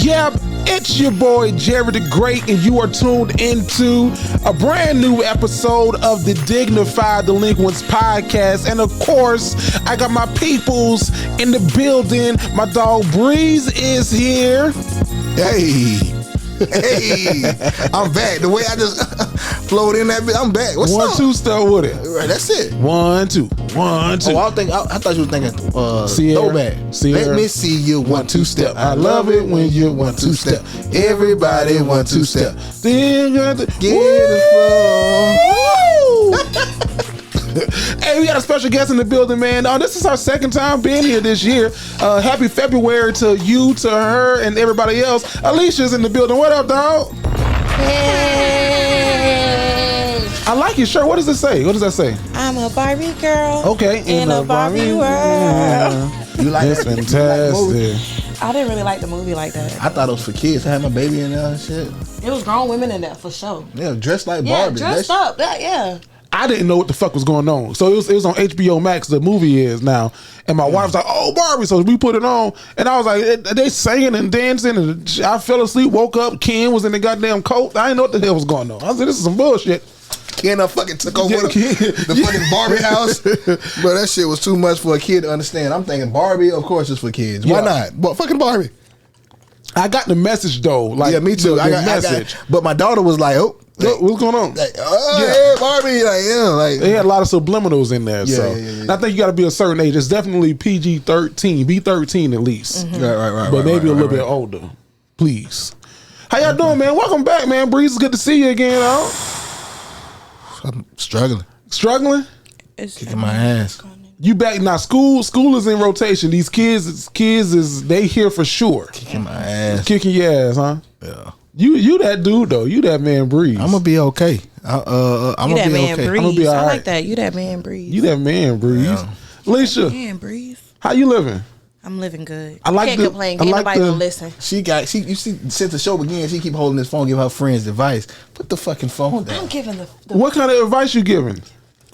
Yep, it's your boy Jerry the Great, and you are tuned into a brand new episode of the Dignified Delinquents podcast. And of course, I got my peoples in the building. My dog Breeze is here. Hey, I'm back. The way I just flowed in that bit, I'm back. What's up? 1-2 step with it. Right, that's it. 1-2, 1-2. Oh, I thought you were thinking Sierra. throwback. Sierra. Let me see you 1-2 step. I love it when you 1-2 step. Everybody 1-2 step. Then got the Get it. Hey, we got a special guest in the building, man. This is our second time being here this year. Happy February to you, to her, and everybody else. Alicia's in the building. What up, dog? Hey. I like your shirt. What does it say? What does that say? I'm a Barbie girl. Okay. In a Barbie world. You like That's that? fantastic. I didn't really like the movie like that. I thought it was for kids. I had my baby in there and shit. It was grown women in that for sure. Yeah, dressed like Yeah, Barbie. dressed up. Yeah. I didn't know what the fuck was going on. So it was on HBO Max, the movie is now. And my wife was like, oh, Barbie. So we put it on. And I was like, they singing and dancing. And I fell asleep, woke up. Ken was in the goddamn coat. I didn't know what the hell was going on. I said, this is some bullshit. Ken fucking took over the Yeah. fucking Barbie house. But that shit was too much for a kid to understand. I'm thinking Barbie, of course, is for kids. Why not? But fucking Barbie. I got the message, though. Like, yeah, me too. The I got message. but my daughter was like, oh. Like, what's going on? Like, yeah, Barbie, like they had a lot of subliminals in there. Yeah, so yeah. And I think you got to be a certain age. It's definitely PG-13, B13 at least. Mm-hmm. Right. But maybe a little bit older. Please. How y'all doing, man? Welcome back, man. Breeze, it's good to see you again, dog. I'm struggling. Struggling? Kicking my ass. You back now? School is in rotation. These kids is they here for sure. Kicking my ass. Kicking your ass, huh? Yeah. You that dude though. You that man Breeze. I'm gonna be okay. I'm You gonna that be man okay. Breeze. I'ma be all I right. like that. You that man Breeze. You that man Breeze. Yeah. Alicia, Man Breeze. how you living? I'm living good. I like Can't the- complain. I Ain't like nobody the- gonna listen. You see, since the show began, she keep holding this phone, give her friends advice. Put the fucking phone down. I'm giving the What kind of advice you giving?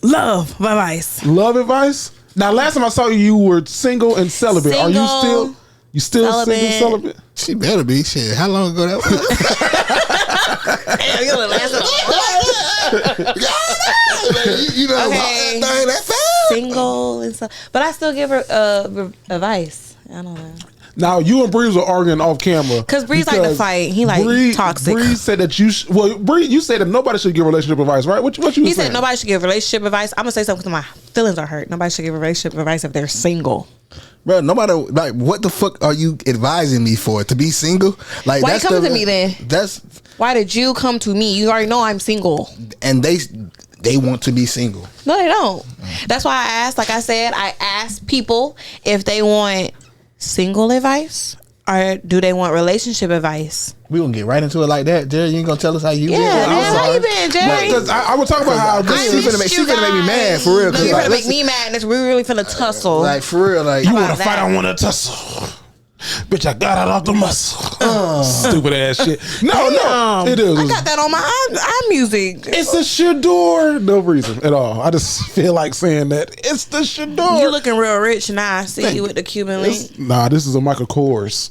love advice. Love advice? Now, last time I saw you, you were single and celibate. Are you Single, still celibate. single, celibate? She better be. Shit, how long ago that was? Damn, you look last you know, Okay. that fast. single and stuff, but I still give her advice. I don't know. Now, you and Breeze were arguing off camera. Cause Breeze like to fight. He like toxic. Breeze said that Breeze, you said that nobody should give relationship advice, right? What you He saying? said nobody should give relationship advice. I'm gonna say something because my feelings are hurt. Nobody should give relationship advice if they're single. Bro, nobody, like, what the fuck are you advising me for? To be single? Like, Why you that's coming to me then? That's, Why did you come to me? You already know I'm single. and they want to be single. No, they don't. That's why I asked. Like I said, I asked people if they want single advice or do they want relationship advice. We gonna get right into it like that, Jerry. You ain't gonna tell us how you Yeah, been? man, I'm how sorry. you been, Jerry? Because I was talking about how She finna make me mad for real. No, 'cause, you're like, gonna make me mad. And we really finna tussle. like for real, like you How want to about fight, that? I want to tussle. Bitch, I got it off the muscle. Stupid ass shit. No, it is. I got that on my iMusic. It's a Shador. No reason at all. I just feel like saying that. It's the Shador. You looking real rich now. I see you with the Cuban link. Nah, this is a Michael Kors.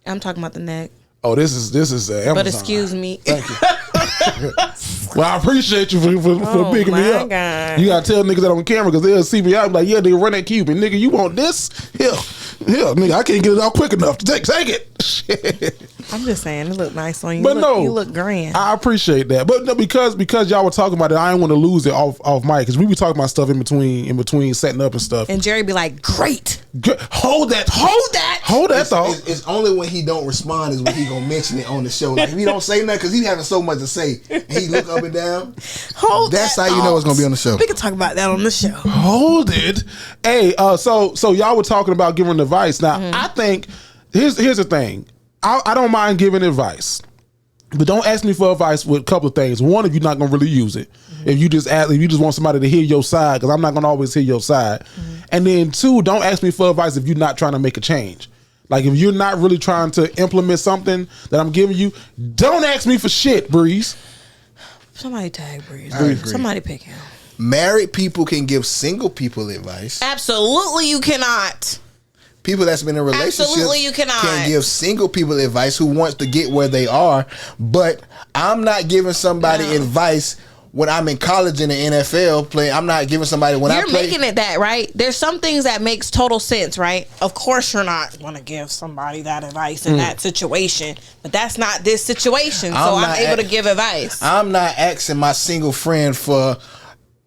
I'm talking about the neck. Oh, this is Amazon. But excuse me. Thank you. Well, I appreciate you for Oh, picking me my up. God. You gotta tell niggas that on camera because they'll see me out and be like, yeah, they run that Cuban. Nigga, you want this? Here, nigga, I can't get it out quick enough. Take it. Shit. I'm just saying, it look nice on you. But You look grand. I appreciate that. But no, because y'all were talking about it, I didn't want to lose it off mic because we be talking about stuff in between setting up and stuff. And Jerry be like, great. Hold that thought. It's only when he don't respond is when he gonna mention it on the show. Like if he don't say nothing because he having so much to say, and he look up and down. That's how you know it's gonna be on the show. We can talk about that on the show. Hold it. Hey, so y'all were talking about giving advice. Now, I think here's the thing. I don't mind giving advice. But don't ask me for advice with a couple of things. One, if you're not gonna really use it, if you just want somebody to hear your side, because I'm not gonna always hear your side. And then two, don't ask me for advice if you're not trying to make a change. Like if you're not really trying to implement something that I'm giving you, don't ask me for shit, Breeze. Somebody tag Breeze. Somebody pick him. Married people can give single people advice. Absolutely, you cannot. People that's been in relationships Absolutely, you cannot. can give single people advice who wants to get where they are. But I'm not giving somebody advice when I'm in college in the NFL playing. I'm not giving somebody when I play. You're making it that, right? There's some things that makes total sense, right? Of course you're not going to give somebody that advice in that situation, but that's not this situation, so I'm able to give advice. I'm not asking my single friend for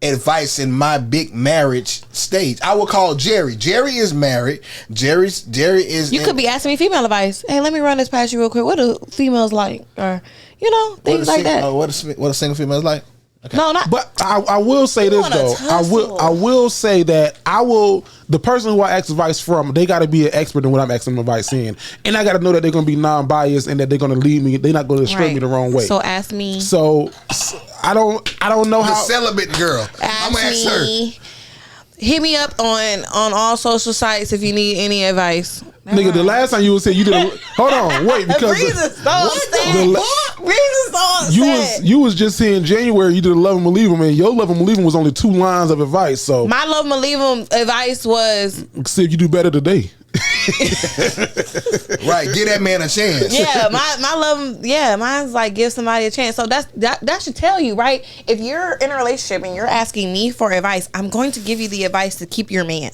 advice in my big marriage stage. I will call Jerry. Jerry is married. Jerry is. You could be asking me female advice. Hey, let me run this past you real quick. What do females like, or things like that? What a single female is like? Okay. No, not. But I will say this though. I will say that the person who I ask advice from, they got to be an expert in what I'm asking them advice in, and I got to know that they're going to be non-biased and that they're going to lead me. They're not going to stray me the wrong way. So ask me. So I don't know how. The celibate girl. I'm gonna ask her. Hit me up on all social sites if you need any advice. Nigga, the last time you was here, you did. Hold on, wait, because you was just here in January. You did a Love 'Em or Leave 'Em, and your Love 'Em or Leave 'Em was only 2 lines of advice. So my Love 'Em or Leave 'Em advice was see if you do better today. Right, give that man a chance. Yeah, my love. Yeah, mine's like give somebody a chance. So that should tell you, right? If you're in a relationship and you're asking me for advice, I'm going to give you the advice to keep your man.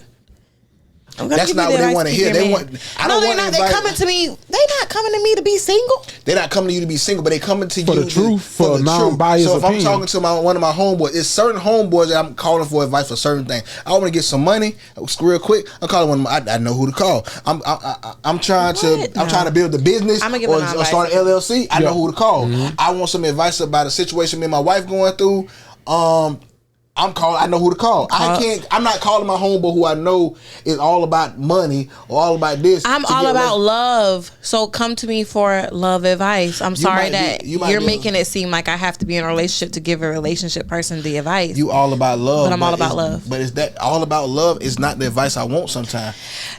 That's not what they want to hear. They want. They're not. They coming to me. They not coming to me to be single. They're not coming to you to be single, but they coming to you for the truth, for non-biased opinion. So if opinion. I'm talking to one of my homeboys, it's certain homeboys that I'm calling for advice for certain things. I want to get some money real quick. I'm calling one. I know who to call. I'm trying to build the business or start an LLC. I know who to call. Mm-hmm. I want some advice about a situation me and my wife going through. I know who to call. I'm not calling my homeboy who I know is all about money or all about this. I'm all about love. So come to me for love advice. I'm sorry that you're making it seem like I have to be in a relationship to give a relationship person the advice. You all about love. But I'm all about love. But is that all about love is not the advice I want sometimes.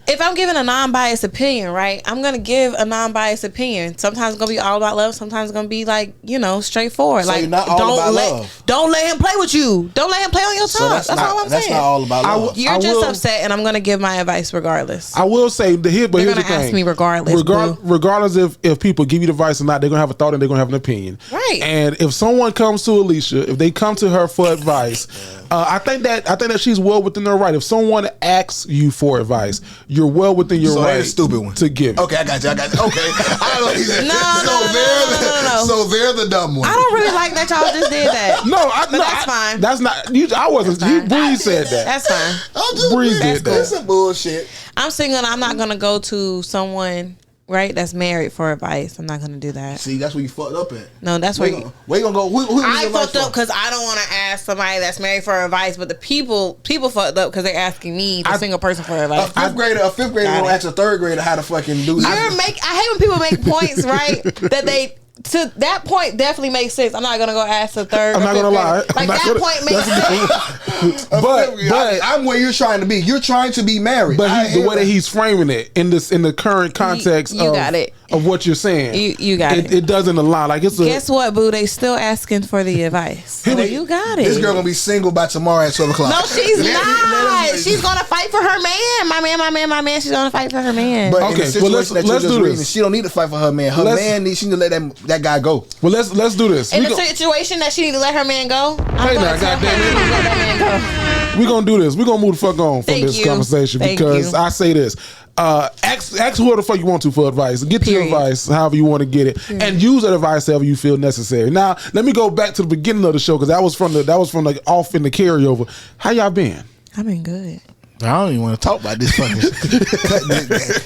If I'm giving a non-biased opinion, right, I'm going to give a non-biased opinion. Sometimes it's going to be all about love. Sometimes it's going to be like, straightforward. So like, you're not all about love. Don't let him play with you. Don't let him play on your time. That's all I'm saying. That's not all about love. You're just upset, and I'm going to give my advice regardless. I will say, here's the thing. Ask me regardless. Regardless if people give you the advice or not, they're going to have a thought and they're going to have an opinion. Right. And if someone comes to Alecia, if they come to her for advice, I think that she's well within her right. If someone asks you for advice, you're well within your right. Stupid one to give. Okay, I got you. Okay, I don't know. He said, No. So they're the dumb one. I don't really like that y'all just did that. That's fine. That's not. I wasn't. Breeze said that. That's fine. Breeze did that. That's some bullshit. I'm single. And I'm not gonna go to someone. Right, that's married for advice. I'm not gonna do that. See, that's where you fucked up at. No, that's where you gonna go. Who I fucked up because I don't want to ask somebody that's married for advice, but the people fucked up because they're asking me, the single person, for advice. A fifth grader gonna ask a third grader how to fucking do this. I hate when people make points, right? That they. To that point definitely makes sense. I'm not gonna go ask a third. I'm not gonna lie. Like that point makes sense. but I'm where you're trying to be. You're trying to be married. But the way that he's framing it in the current context of what you're saying, you got it. It doesn't align. Like guess what, boo? They still asking for the advice. So you got it. This girl gonna be single by tomorrow at 12 o'clock. No, she's not. She's gonna fight for her man. My man. She's gonna fight for her man. But okay, well let's do this. She don't need to fight for her man. Her man needs. She need to let that guy go. Well, let's do this. In the situation that she need to let her man go, we're gonna do this. We're gonna move the fuck on from this conversation because I say this. Ask who the fuck you want to for advice. Get your advice however you want to get it, and use that advice however you feel necessary. Now, let me go back to the beginning of the show because that was from like off in the carryover. How y'all been? I've been good. I don't even want to talk about this fucking.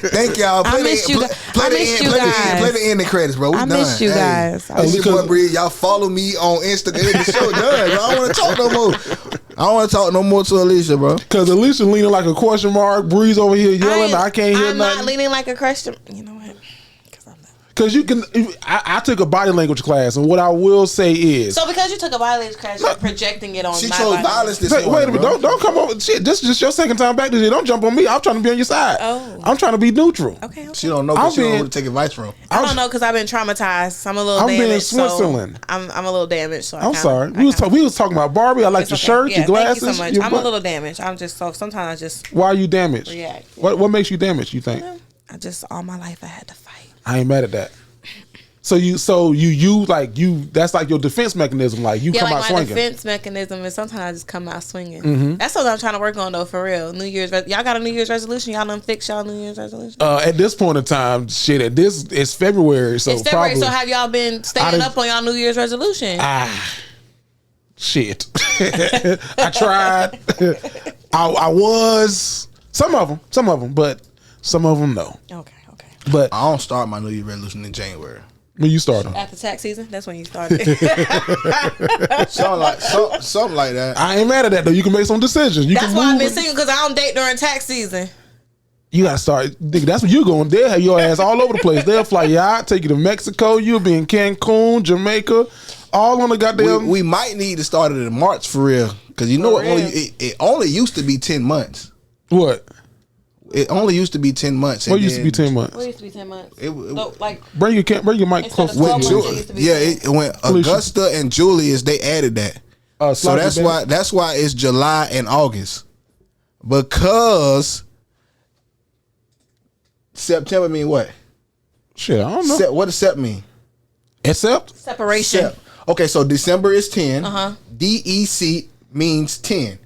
Thank y'all. I missed you guys. Play the ending credits, bro. I missed you guys. It's your boy Bree. Y'all follow me on Instagram. The show done. I don't want to talk no more. I don't want to talk no more to Alecia, bro. Because Alecia leaning like a question mark. Breeze over here yelling. I can't hear nothing. I'm not leaning like a question. You know what? Because you can, I took a body language class, and what I will say is, so because you took a body language class, you're projecting it on. She my chose body violence this wait morning, a minute, don't come over. Shit, this is just your second time back this year. Don't jump on me. I'm trying to be on your side. Oh. I'm trying to be neutral. Okay. She don't know because she don't know who to take advice from. I don't know because I've been traumatized. I'm a little damaged. I'm in Switzerland. So I'm a little damaged. So I'm sorry. We was talking about Barbie. I like your shirt, your glasses. Thank you so much. I'm a little damaged. I'm just so sometimes I just. Why are you damaged? React. What makes you damaged? You think? I just all my life I had to fight. I ain't mad at that. So you like you. That's like your defense mechanism. Like you come out swinging. My defense mechanism is sometimes I just come out swinging. That's what I'm trying to work on though, for real. Y'all got a New Year's resolution? Y'all done fix y'all New Year's resolution? At this point in time, it's February. So it's February. So have y'all been staying up on y'all New Year's resolution? Shit. I tried. I was some of them, but some of them no. Okay. But I don't start my New Year's resolution in January. When you start them? After tax season, that's when you started. something like that. I ain't mad at that though. You can make some decisions. That's why I've been single, because I don't date during tax season. You gotta start. That's when you going. They'll have your ass all over the place. They'll fly you out, take you to Mexico. You'll be in Cancun, Jamaica, all on the goddamn. We might need to start it in March for real, because you know it only used to be 10 months. What? It only used to be 10 months. What used to be 10 months? What used to be 10 months? Bring your mic close. It went Augusta and Julius. They added that. So that's why it's July and August, because September mean what? Shit, I don't know. What does Sep mean? Except separation. Okay, so December is 10. DEC means 10.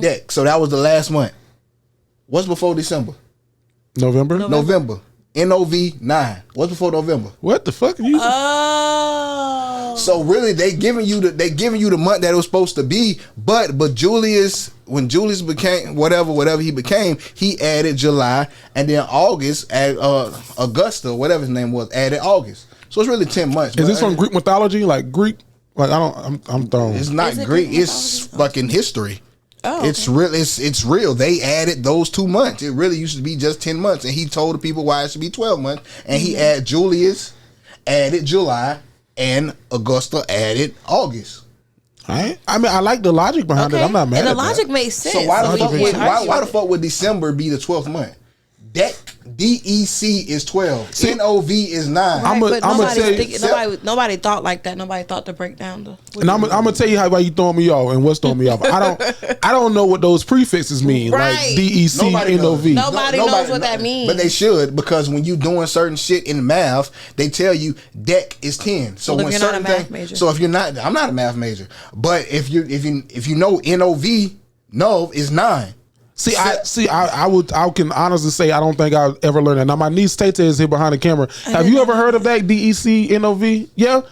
Deck. So that was the last month. What's before December? November. NOV 9. What's before November? What the fuck are you? So really, they giving you the month that it was supposed to be. But Julius, when Julius became whatever he became, he added July, and then August, Augusta, whatever his name was, added August. So it's really 10 months. Is this from Greek mythology? Like Greek? Like I'm thrown. It's not Greek. It's fucking history. Oh, it's real. It's real. They added those 2 months. It really used to be just 10 months, and he told the people why it should be 12 months. And he added Julius, added July, and Augusta added August. Right? I mean, I like the logic behind it. I'm not mad. And at the logic that. makes sense. So why the fuck would December be the 12th month? DEC is 12. See, NOV is 9. I'm gonna tell you, nobody thought like that. Nobody thought to break down the. And I'm gonna tell you why you throwing me off and what's throwing me off. I don't know what those prefixes mean. Right. Like DEC, NOV. Nobody knows what that means. But they should, because when you doing certain shit in math, they tell you DEC is 10. So when you're certain not a math major. So if you're not, I'm not a math major. But if you know NOV, NOV is 9. I can honestly say I don't think I'll ever learn that. Now my niece Tata is here behind the camera. Have you ever heard of that? DEC NOV? Yeah.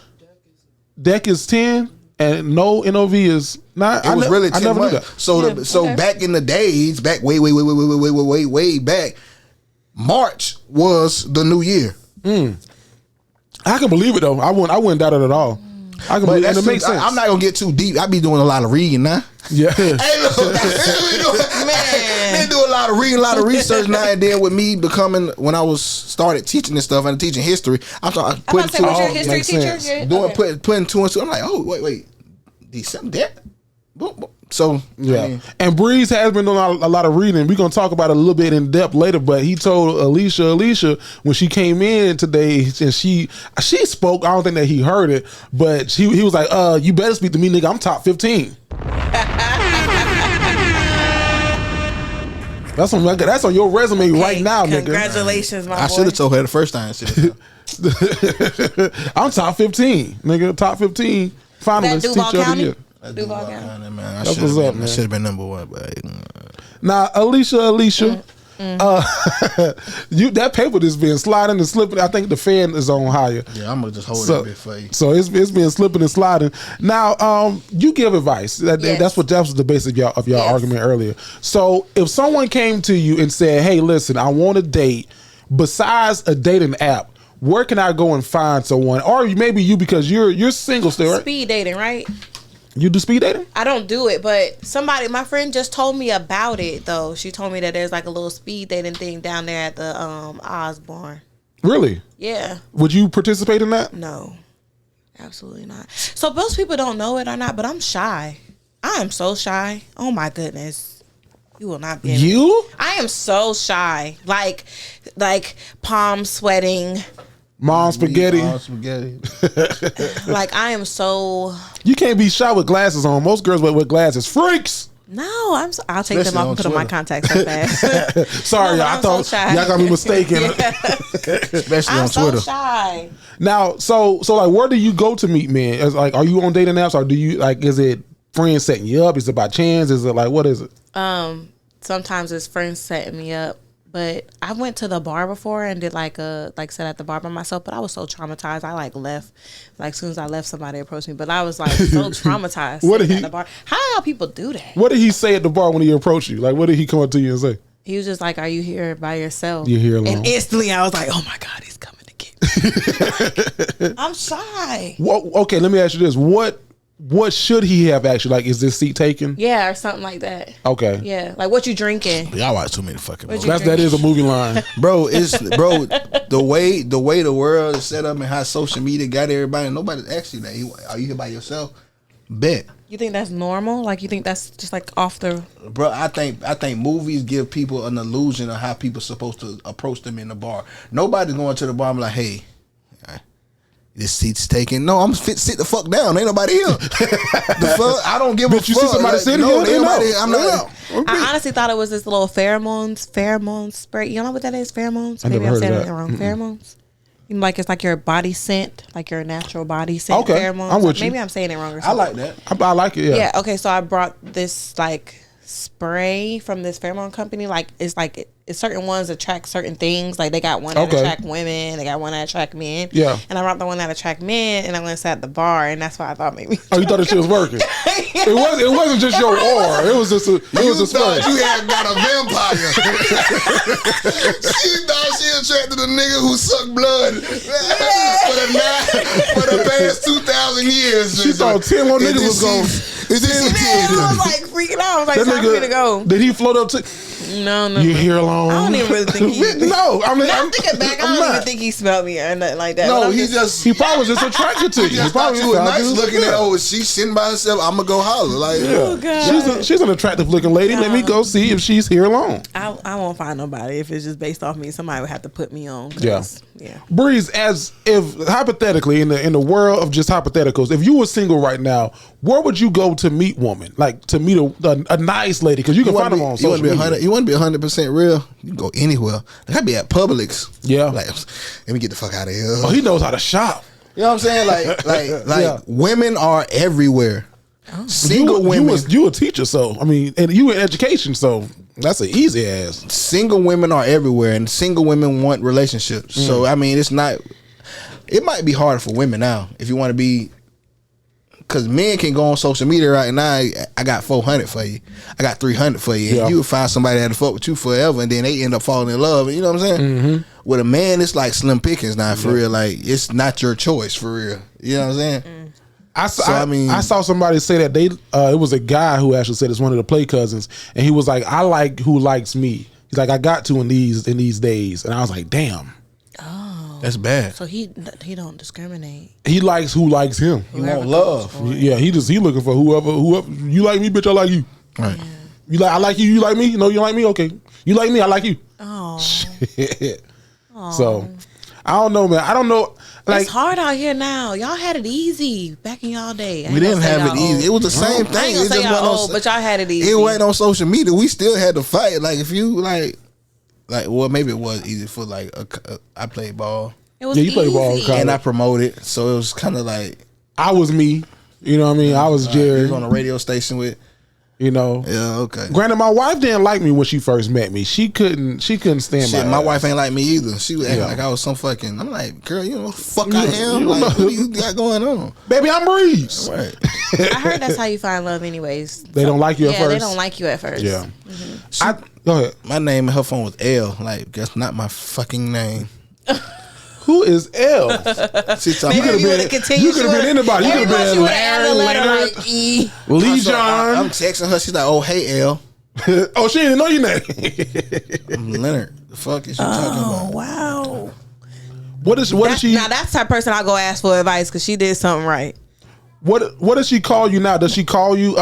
DEC is 10 and no NOV is 9. It was really 10 months. So back in the days, back way back, March was the new year. I can believe it though. I wouldn't doubt it at all. I can believe it. And it makes sense. I'm not gonna get too deep. I be doing a lot of reading now. Yeah. Hey, look, man, do a lot of reading, a lot of research now. And then with me becoming, when I started teaching this stuff and teaching history, I started putting two. Was your history teacher? Putting two and two. I'm like, oh wait, December that. So yeah, and Breeze has been doing a lot of reading. We're gonna talk about it a little bit in depth later. But he told Alecia when she came in today, and she spoke. I don't think that he heard it, but he was like, "You better speak to me, nigga. I'm top 15." That's on your resume right now, nigga. Congratulations, my boy. I should have told her the first time. I'm top 15, nigga. Top 15 finalist teacher of the year. Duval County. Man, I should have been number one, but now Alecia, you that paper that's been sliding and slipping. I think the fan is on higher. Yeah, I'm gonna just hold it a bit for you. So it's been slipping and sliding. Now, you give advice. That was the basic of your argument earlier. So if someone came to you and said, "Hey, listen, I want a date besides a dating app. Where can I go and find someone?" Or maybe you, because you're single still, right? Speed dating, right? You do speed dating? I don't do it, but my friend just told me about it though. She told me that there's like a little speed dating thing down there at the Osborne. Really? Yeah. Would you participate in that? No, absolutely not. So most people don't know it or not, but I'm shy. I am so shy. Oh my goodness. You will not be able You? I am so shy. Like palm sweating. Mom spaghetti. Like I am so. You can't be shy with glasses on. Most girls with glasses. Freaks. No, I'll take them off and put on my contacts so fast. Sorry, no, I thought y'all got me mistaken. Especially on Twitter. I'm so shy. Now, so like, where do you go to meet men? Is, like, are you on dating apps, or do you like? Is it friends setting you up? Is it by chance? Is it like, what is it? Sometimes it's friends setting me up. But I went to the bar before and did sat at the bar by myself. But I was so traumatized. I left. Like as soon as I left, somebody approached me. But I was like so traumatized. What did at the bar? How people do that? What did he say at the bar when he approached you? Like what did he come up to you and say? He was just like, "Are you here by yourself?" You're here alone. And instantly I was like, "Oh my God, he's coming to get me." I'm shy. Well, okay, let me ask you this: What should he have actually, like, is this seat taken? Yeah, or something like that. Okay. Yeah, like what you drinking? Y'all watch too many fucking movies. That is a movie line. The way the world is set up and how social media got everybody, nobody's actually that. Are you here by yourself? Bet. You think that's normal? Like you think that's just like off the... Bro, I think movies give people an illusion of how people are supposed to approach them in the bar. Nobody's going to the bar and be like, hey, this seat's taken. No, I'm sit the fuck down. Ain't nobody here. The fuck? I don't give a fuck. You see somebody sitting here? Nobody. I'm not. I honestly thought it was this little pheromone spray. You know what that is? Pheromones? Maybe I'm saying it wrong. Pheromones? You know, like it's like your body scent, like your natural body scent. Okay, pheromones. I'm with you. Maybe I'm saying it wrong or something. I like that. I like it. Yeah. Yeah. Okay. So I brought this like spray from this pheromone company. Like it's certain ones attract certain things. Like they got one that attract women, they got one that attract men. Yeah. And I brought the one that attract men, and I went and sat at the bar, and that's why I thought maybe. Oh, you thought that shit was working? It wasn't just your aura. It was just a. It was a spray. You had got a vampire. She thought she attracted a nigga who sucked blood for the past 2,000 years. She thought 10 more niggas was going. I was like freaking out. I was like, time for me to go. Did he float up to? No. You're here alone. I don't even really think he. No, I mean, I'm thinking back. I don't even think he smelled me or nothing like that. No, he probably was just attracted to you. He probably was nice looking at. Oh, she's sitting by herself. I'm gonna go holler. Like, oh God, she's an attractive looking lady. Let me go see if she's here alone. I won't find nobody if it's just based off me. Somebody would have to put me on. Yeah. Yeah. Breeze, as if hypothetically in the world of just hypotheticals, if you were single right now, where would you go to meet woman? Like to meet a nice lady, because you can find them on social media. You want to be 100% real? You can go anywhere. Like I be at Publix. Yeah. Like, let me get the fuck out of here. Oh, he knows how to shop. You know what I'm saying? Like women are everywhere. Oh. Single women. You a teacher, so I mean, and you in education, so that's an easy ass. Single women are everywhere, and single women want relationships. So I mean, it's not. It might be harder for women now if you want to be. Because men can go on social media right now. I got 400 for you. I got 300 for you. And you would find somebody that'll fuck with you forever, and then they end up falling in love. You know what I'm saying? Mm-hmm. With a man, it's like slim pickings now, for real. Like, it's not your choice, for real. You know what I'm saying? Mm. I saw somebody say that it was a guy who actually said it's one of the play cousins, and he was like, I like who likes me. He's like, I got to in these days. And I was like, damn. That's bad. So he don't discriminate. He likes who likes him. He want love. Yeah, he looking for whoever you like me, bitch. I like you. Right. Yeah. I like you. You like me. No, you like me. Okay. You like me. I like you. Oh. Shit. So I don't know, man. I don't know. Like, it's hard out here now. Y'all had it easy back in y'all day. We didn't have it easy. It was the same thing. I ain't gonna say y'all old, but y'all had it easy. It wasn't on social media. We still had to fight. Like if you well, maybe it was easy for I played ball. It was easy. Played ball and I promoted, so it was kind of like I was me. You know what I mean? I was Jerry. He was on a radio station with. You know. Yeah. Okay. Granted, my wife didn't like me when she first met me. She couldn't stand Shit, my my wife ain't like me either. She was acting like I was some fucking. I'm like, girl, you know what the fuck I am. Like, what do you got going on, baby? I'm Breeze. Right. I heard that's how you find love, anyways. They don't like you at first. They don't like you at first. Yeah. Mm-hmm. Go ahead. My name in her phone was L. Like, that's not my fucking name. Who is L? Maybe you could have been anybody. You could have been Larry, Leonard, like E. Lee John. I'm texting her. She's like, "Oh, hey, L." Oh, she didn't know your name. I'm Leonard. The fuck is she talking about? Oh, wow. What is she? Now that's the type of person I'll go ask for advice because she did something right. What does she call you now? Does she call you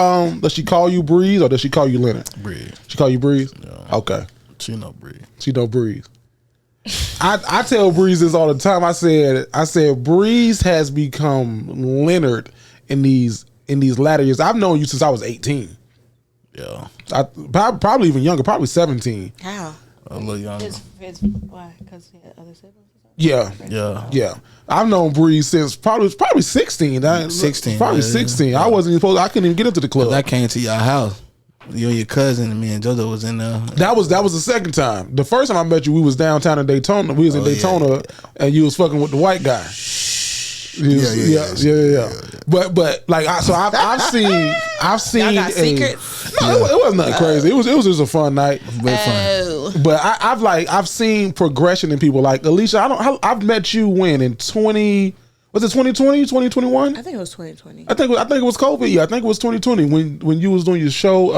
Breeze or does she call you Leonard? Breeze. She call you Breeze? Yeah. Okay. She know Breeze. She know Breeze. I tell Breeze this all the time. I said Breeze has become Leonard in these latter years. I've known you since I was 18. Yeah. Probably even younger, probably 17. How? A little younger. Why? Because he had other siblings? Yeah. I've known Breeze since probably 16. 16. Probably 16. Yeah. I couldn't even get into the club. I came to your house. You and your cousin and me and JoJo was in there. That was the second time. The first time I met you, we was downtown in Daytona. We was in Daytona, and you was fucking with the white guy. Yeah. But like, I've seen. Y'all got secrets? No, it wasn't nothing crazy. It was just a fun night. Very fun. But I've seen progression in people. Like Alecia, I've met you in 20. Was it 2020, 2021? I think it was 2020. I think it was COVID. Yeah, I think it was 2020 when you was doing your show.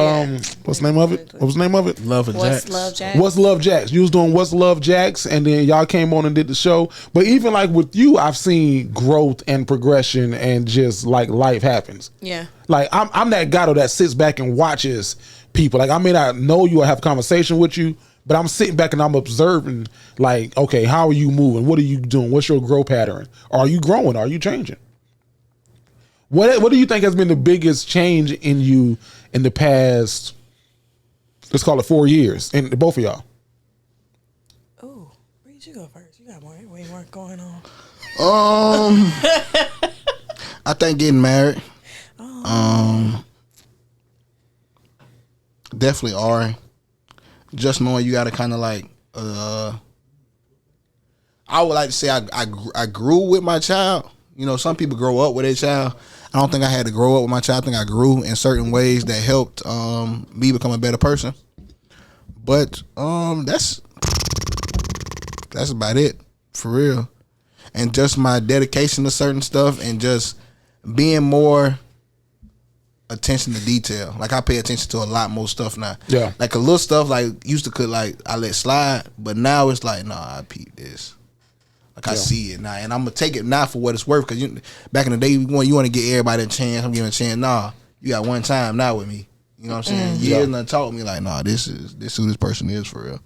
What's the name of it? What was the name of it? What's Love Jacks? What's Love Jacks? You was doing What's Love Jacks, and then y'all came on and did the show. But even like with you, I've seen growth and progression, and just like life happens. Yeah. Like I'm that guy that sits back and watches people. Like I may not know you or have a conversation with you, but I'm sitting back and I'm observing, like, okay, how are you moving? What are you doing? What's your growth pattern? Are you growing? Are you changing? What do you think has been the biggest change in you in the past, let's call it 4 years, in both of y'all? Oh, where did you go first? You got way more going on. I think getting married. Definitely Ari. Just knowing you got to kind of like, I would like to say I grew with my child. You know, some people grow up with their child. I don't think I had to grow up with my child. I think I grew in certain ways that helped me become a better person. But that's about it, for real. And just my dedication to certain stuff and just being more attention to detail. Like I pay attention to a lot more stuff now. Yeah. Like a little stuff like used to could like I let slide, but now it's like, nah, I peep this. Like I see it now, and I'm gonna take it now for what it's worth. Cause back in the day, you want to give everybody a chance. I'm giving a chance. Nah, you got one time now with me. You know what I'm saying? Years and taught me like, nah, this who this person is for real.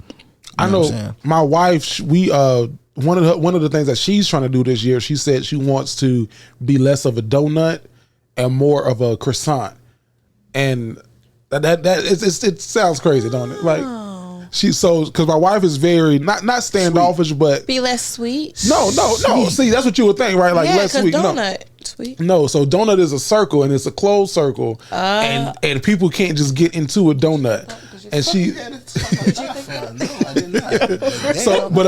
I know my wife. We one of the things that she's trying to do this year. She said she wants to be less of a donut and more of a croissant, and it sounds crazy, don't it? Like because my wife is very not standoffish, sweet. But be less sweet. No. See, that's what you would think, right? Like less sweet. Donut sweet. No, so donut is a circle and it's a closed circle, and people can't just get into a donut. And she, so but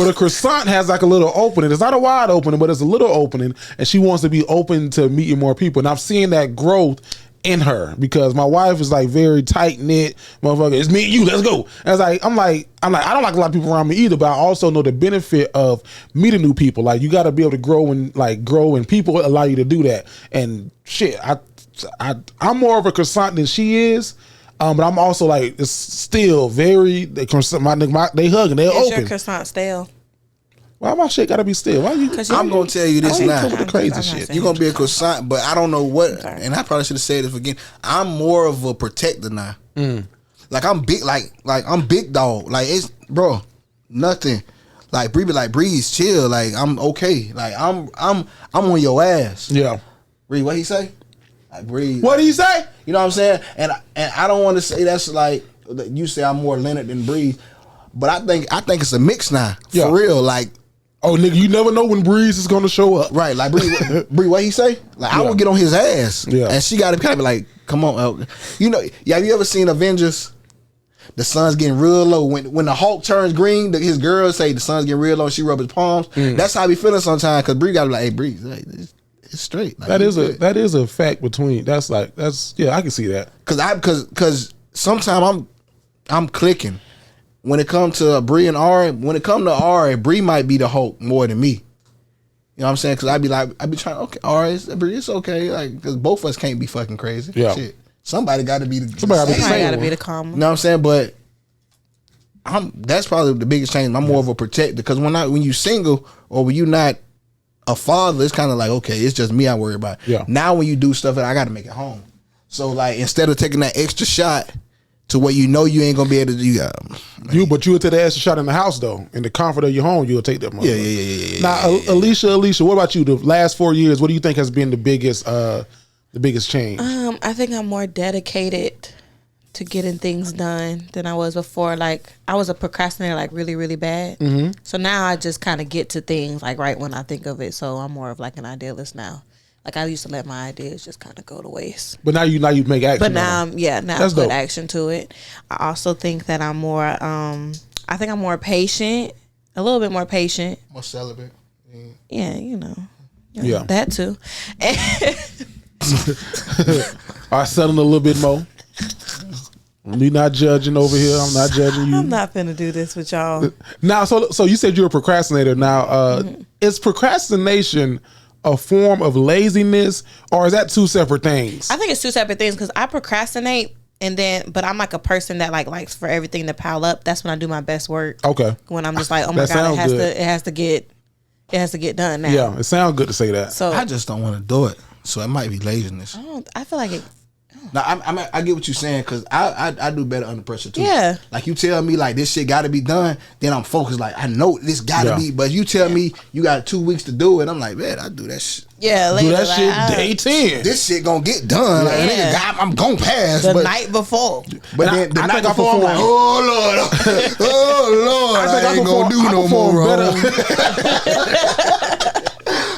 a croissant has like a little opening. It's not a wide opening, but it's a little opening, and she wants to be open to meeting more people. And I've seen that growth in her because my wife is like very tight knit, motherfucker. It's me and you. Let's go. And I'm like I don't like a lot of people around me either, but I also know the benefit of meeting new people. Like you got to be able to grow, and people allow you to do that. And shit, I'm more of a croissant than she is. But I'm also like, it's still very, they hug and they're open. Is your croissant stale? Why my shit gotta be stale? Why you? I'm gonna tell you this now. The crazy shit. You're gonna be a croissant, but I don't know what. And I probably should have said this again. I'm more of a protector now. Like I'm big, like I'm big dog. Like it's nothing. Like Breeze, chill. Like I'm okay. Like I'm on your ass. Yeah. Breeze, what he say? Like Breeze. What did he say? You know what I'm saying? And I don't want to say that's like you say I'm more Leonard than Breeze, but I think it's a mix now. For real. Like, oh nigga, you never know when Breeze is gonna show up. Right. Like Breeze, what he say? Like I would get on his ass. Yeah. And she got to kind of be like, come on, you know? Yeah. Have you ever seen Avengers? The sun's getting real low. When the Hulk turns green, his girls say the sun's getting real low. She rub his palms. That's how I be feeling sometimes. Cause Breeze got to be like, hey Breeze, it's straight. Like, that is a fact between. That's I can see that. Cause sometimes I'm clicking. When it comes to Bree and Ari, Bree might be the Hulk more than me. You know what I'm saying? Cause I be trying. Okay, Ari, it's okay. Like, cause both of us can't be fucking crazy. Yeah. Shit. Somebody got to be the calm. You know what I'm saying? But That's probably the biggest change. I'm more of a protector because when you single or when you not a father, it's kind of like, okay, it's just me I worry about. Yeah. Now when you do stuff, I got to make it home. So like instead of taking that extra shot to where you know you ain't gonna be able to do but you would take the extra shot in the house though, in the comfort of your home, you'll take that money. Yeah. Now, Alecia, what about you? The last 4 years, what do you think has been the biggest change? I think I'm more dedicated to getting things done than I was before. Like I was a procrastinator, like really, really bad. Mm-hmm. So now I just kind of get to things like right when I think of it. So I'm more of like an idealist now. Like I used to let my ideas just kind of go to waste. But now you make action. But now I put dope. action to it. I also think that I'm more I think I'm more patient, a little bit more patient. More celibate. Yeah, Yeah. That too. I selling a little bit more. Me not judging over here. I'm not judging you. I'm not finna do this with y'all. Now, so you said you're a procrastinator. Now, is procrastination a form of laziness, or is that two separate things? I think it's two separate things because I procrastinate, but I'm like a person that likes for everything to pile up. That's when I do my best work. Okay. When I'm just like, oh my God, it has to get done now. Yeah, it sounds good to say that. So I just don't want to do it. So it might be laziness. I feel like it. Now I get what you're saying because I do better under pressure too. Yeah. Like you tell me like this shit got to be done, then I'm focused. Like I know this got to be, but you tell me you got 2 weeks to do it. I'm like, man, I do that shit. Yeah, later, do that shit day 10. This shit gonna get done. Like, nigga, I'm gonna pass the night before. But then the night before, I'm like, oh Lord, I ain't gonna do no more wrong.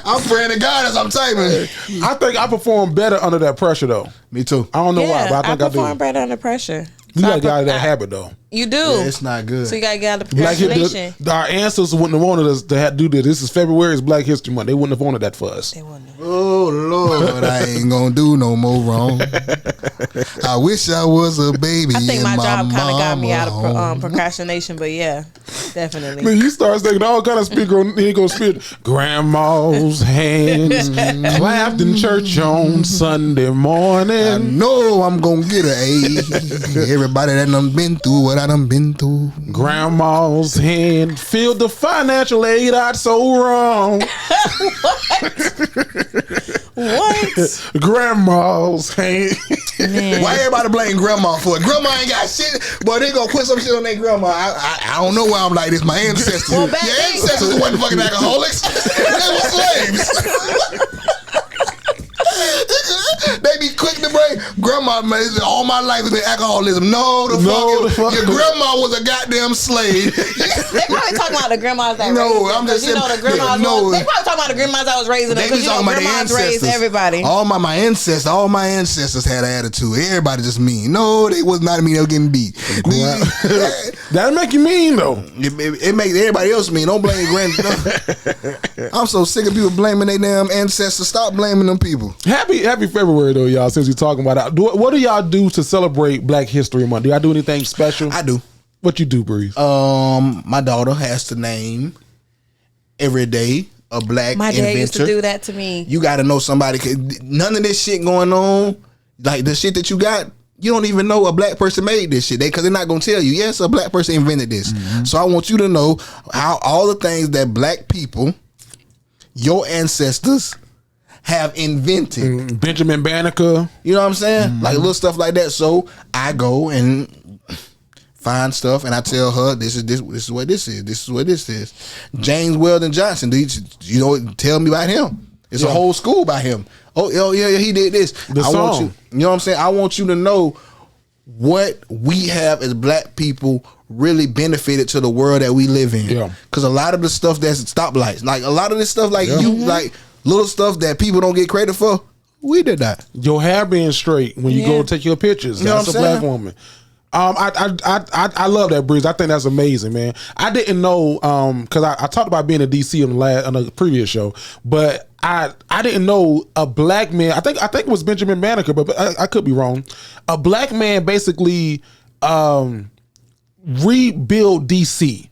I'm praying to God as I'm typing. I think I perform better under that pressure though. Me too. I don't know why, but I think I do. perform better under pressure. You gotta get out of that habit though. You do. Yeah, it's not good. So you gotta get out of procrastination. Our ancestors wouldn't have wanted us to do this. This is February, it's Black History Month. They wouldn't have wanted that for us. They wouldn't have. Oh Lord, I ain't gonna do no more wrong. I wish I was a baby. I think my job kind of got me out home. of procrastination, but yeah, definitely. Man, you start thinking all kind of speaker. He gonna spit grandma's hands clapped in church on Sunday morning. I know I'm gonna get an A. Everybody that done been through what I done been through. Grandma's hand filled the financial aid out so wrong. What? Grandma's hand. Man. Why everybody blame grandma for it? Grandma ain't got shit, but they gonna put some shit on their grandma. I don't know why I'm like this. My ancestors, Well, your ancestors wasn't fucking alcoholics. They were slaves. They be quick to bring grandma. All my life has been alcoholism. No, your grandma was a goddamn slave. They probably talking about the grandmas that no, I'm just saying. The grandmas. No, they probably talking about the grandmas I was raising. They be talking about the ancestors. Raised everybody. All my ancestors had an attitude. Everybody just mean. No, they was not mean. They were getting beat. That'll make you mean though. It makes everybody else mean. Don't blame grand. I'm so sick of people blaming their damn ancestors. Stop blaming them people. Happy February though, y'all. Since you're talking about that, what do y'all do to celebrate Black History Month? Do y'all do anything special? I do. What you do, Breeze? My daughter has to name every day a black My inventor. dad used to do that to me. You got to know somebody. None of this shit going on, like the shit that you got. You don't even know a black person made this shit. Because they're not going to tell you, yes, a black person invented this. Mm-hmm. So I want you to know how all the things that black people, your ancestors, have invented. Benjamin Banneker. You know what I'm saying? Mm-hmm. Like little stuff like that. So I go and find stuff and I tell her this is what this is. This is what this is. James Weldon Johnson. You know, tell me about him. It's a whole school by him. Oh yeah, he did this. Want you know what I'm saying? I want you to know what we have as black people really benefited to the world that we live in. Yeah. Because a lot of the stuff that's stoplights, like a lot of this stuff, like like little stuff that people don't get credit for, we did that. Your hair being straight when you go take your pictures. That's a black woman. I love that, Breeze. I think that's amazing, man. I didn't know because I talked about being in DC on the previous show, but I didn't know a black man. I think it was Benjamin Banneker, but I could be wrong. A black man basically rebuilt DC.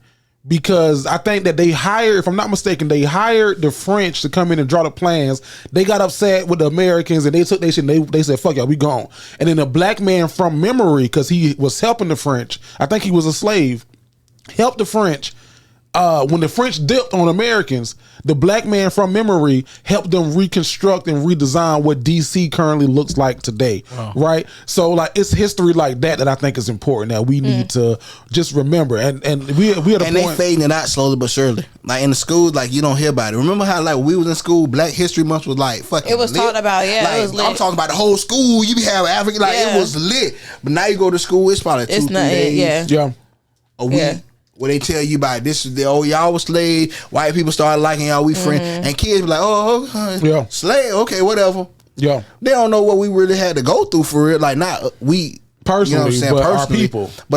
Because I think that they hired, if I'm not mistaken, they hired the French to come in and draw the plans. They got upset with the Americans and they took their shit and they said, fuck y'all, we gone. And then a black man from memory, because he was helping the French, I think he was a slave, helped the French. When the French dipped on Americans, the black man from memory helped them reconstruct and redesign what DC currently looks like today. Right? So like it's history like that I think is important that we need to just remember. And we are the and point. they fading it out slowly but surely. Like in the schools, like you don't hear about it. Remember how like we was in school, Black History Month was like fucking. It was lit. talked about, yeah. Like, it was lit. I'm talking about the whole school. You be having African, like it was lit. But now you go to school, it's probably 2-3 days. Yeah. A week. Where they tell you about this, y'all was slave. White people started liking y'all. We friends, and kids be like, slave. Okay, whatever. Yeah, they don't know what we really had to go through for it. Like not we. Personally, you know what I'm saying? but Personally,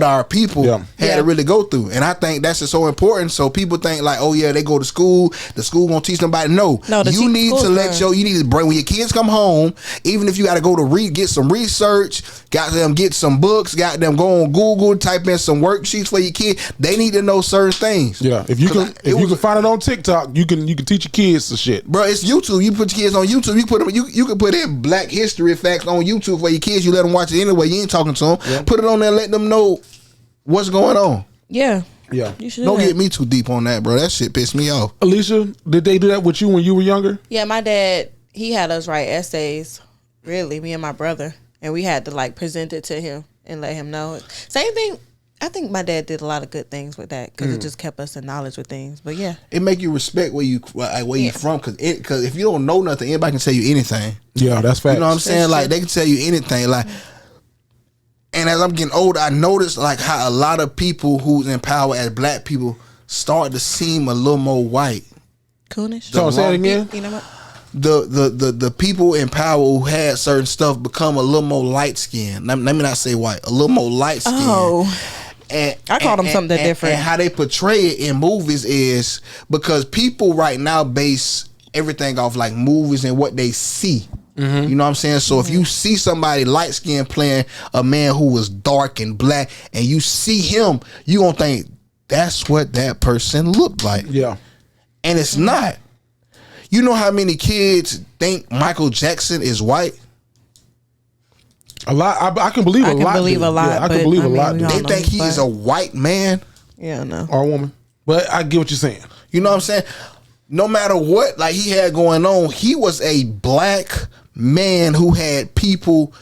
our people had to really go through, and I think that's just so important. So people think like, oh yeah, they go to school, the school gonna teach them about it. No, you need to you need to bring when your kids come home, even if you got to go to get some research, got them get some books, got them go on Google, type in some worksheets for your kid. They need to know certain things. Yeah, if you can find it on TikTok, you can teach your kids some shit, bro. It's YouTube. You put your kids on YouTube. You put them. You can put in Black History facts on YouTube for your kids. You let them watch it anyway. You ain't talking to them. Yeah. Put it on there, let them know what's going on. Yeah. You should don't get me too deep on that, bro. That shit pissed me off. Alecia, did they do that with you when you were younger? Yeah, my dad, he had us write essays, really, me and my brother. And we had to like present it to him and let him know. Same thing. I think my dad did a lot of good things with that because it just kept us in knowledge with things. But yeah, it make you respect where you from because if you don't know nothing, anybody can tell you anything. Yeah, that's fact. You know what I'm saying? Like they can tell you anything. Like, and as I'm getting older, I noticed like how a lot of people who's in power as black people start to seem a little more white. Coonish. So say it again. You know what? The people in power who had certain stuff become a little more light skinned. Let me not say white. A little more light skinned. Oh. And I call them something different. And how they portray it in movies is because people right now base everything off like movies and what they see. Mm-hmm. You know what I'm saying? So if you see somebody light skinned playing a man who was dark and black and you see him, you gonna think that's what that person looked like. Yeah. And it's not. You know how many kids think Michael Jackson is white? A lot. I can believe a lot. I can believe a lot. Yeah, I can believe a lot. They think he is a white man. Yeah, no. Or a woman. But I get what you're saying. You know what I'm saying? No matter what like he had going on, he was a black man who had people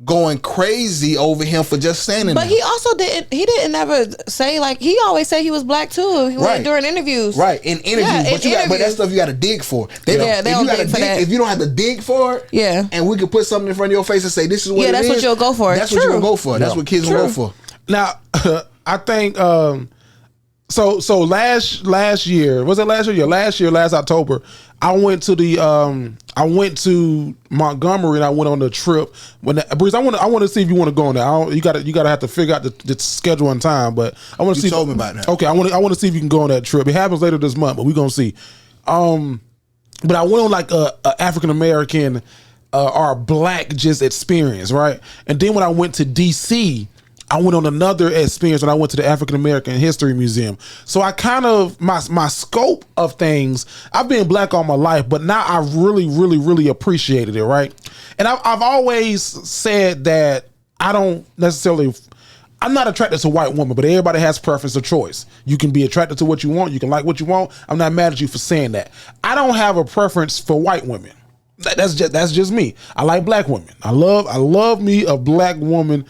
going crazy over him for just standing but there. He also didn't ever say like he always said he was black too. He went during interviews. Right, in interviews. But that stuff you gotta dig for. They don't dig for that. If you don't have to dig for it, and we could put something in front of your face and say this is what it is. Yeah, that's what you'll go for. That's what you're gonna go for. That's what kids will go for. Now I think so last year, was it last year? Yeah, last October, I went to Montgomery and I went on the trip. Breeze, I want to see if you want to go on there. You gotta have to figure out the schedule and time. But I want to see. You told me about that. Okay, I want to see if you can go on that trip. It happens later this month, but we're gonna see. But I went on like a African American or black just experience, right? And then when I went to DC, I went on another experience when I went to the African American History Museum. So I kind of, my scope of things, I've been black all my life, but now I really, really, really appreciated it, right? And I've always said that I don't necessarily, I'm not attracted to white women, but everybody has preference or choice. You can be attracted to what you want. You can like what you want. I'm not mad at you for saying that. I don't have a preference for white women. That's just me. I like black women. I love me a black woman.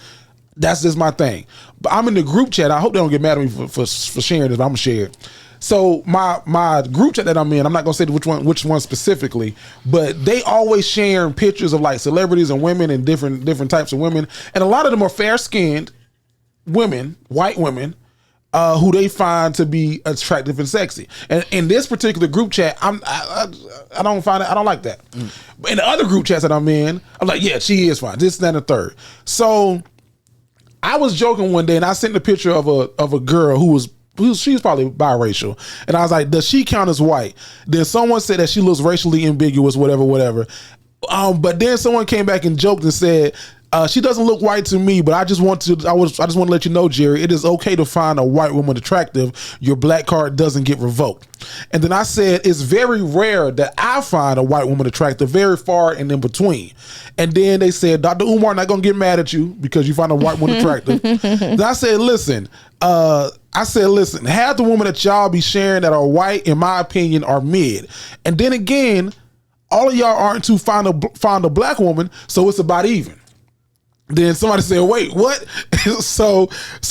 That's just my thing. But I'm in the group chat. I hope they don't get mad at me for sharing this, but I'm gonna share it. So my group chat that I'm in, I'm not gonna say which one specifically, but they always sharing pictures of like celebrities and women and different types of women, and a lot of them are fair skinned women, white women, who they find to be attractive and sexy. And in this particular group chat, I don't find it. I don't like that. But in the other group chats that I'm in, I'm like, yeah, she is fine. This, that, and the third. So I was joking one day, and I sent a picture of a girl she was probably biracial, and I was like, does she count as white? Then someone said that she looks racially ambiguous, whatever. But then someone came back and joked and said, she doesn't look white to me, but I just want to let you know, Jerry, it is okay to find a white woman attractive. Your black card doesn't get revoked. And then I said, it's very rare that I find a white woman attractive, very far and in between. And then they said, Dr. Umar not gonna get mad at you because you find a white woman attractive. Then I said, listen, I said, listen, half the women that y'all be sharing that are white, in my opinion, are mid. And then again, all of y'all aren't too fond of black woman, so it's about even. Then somebody said, wait, what? so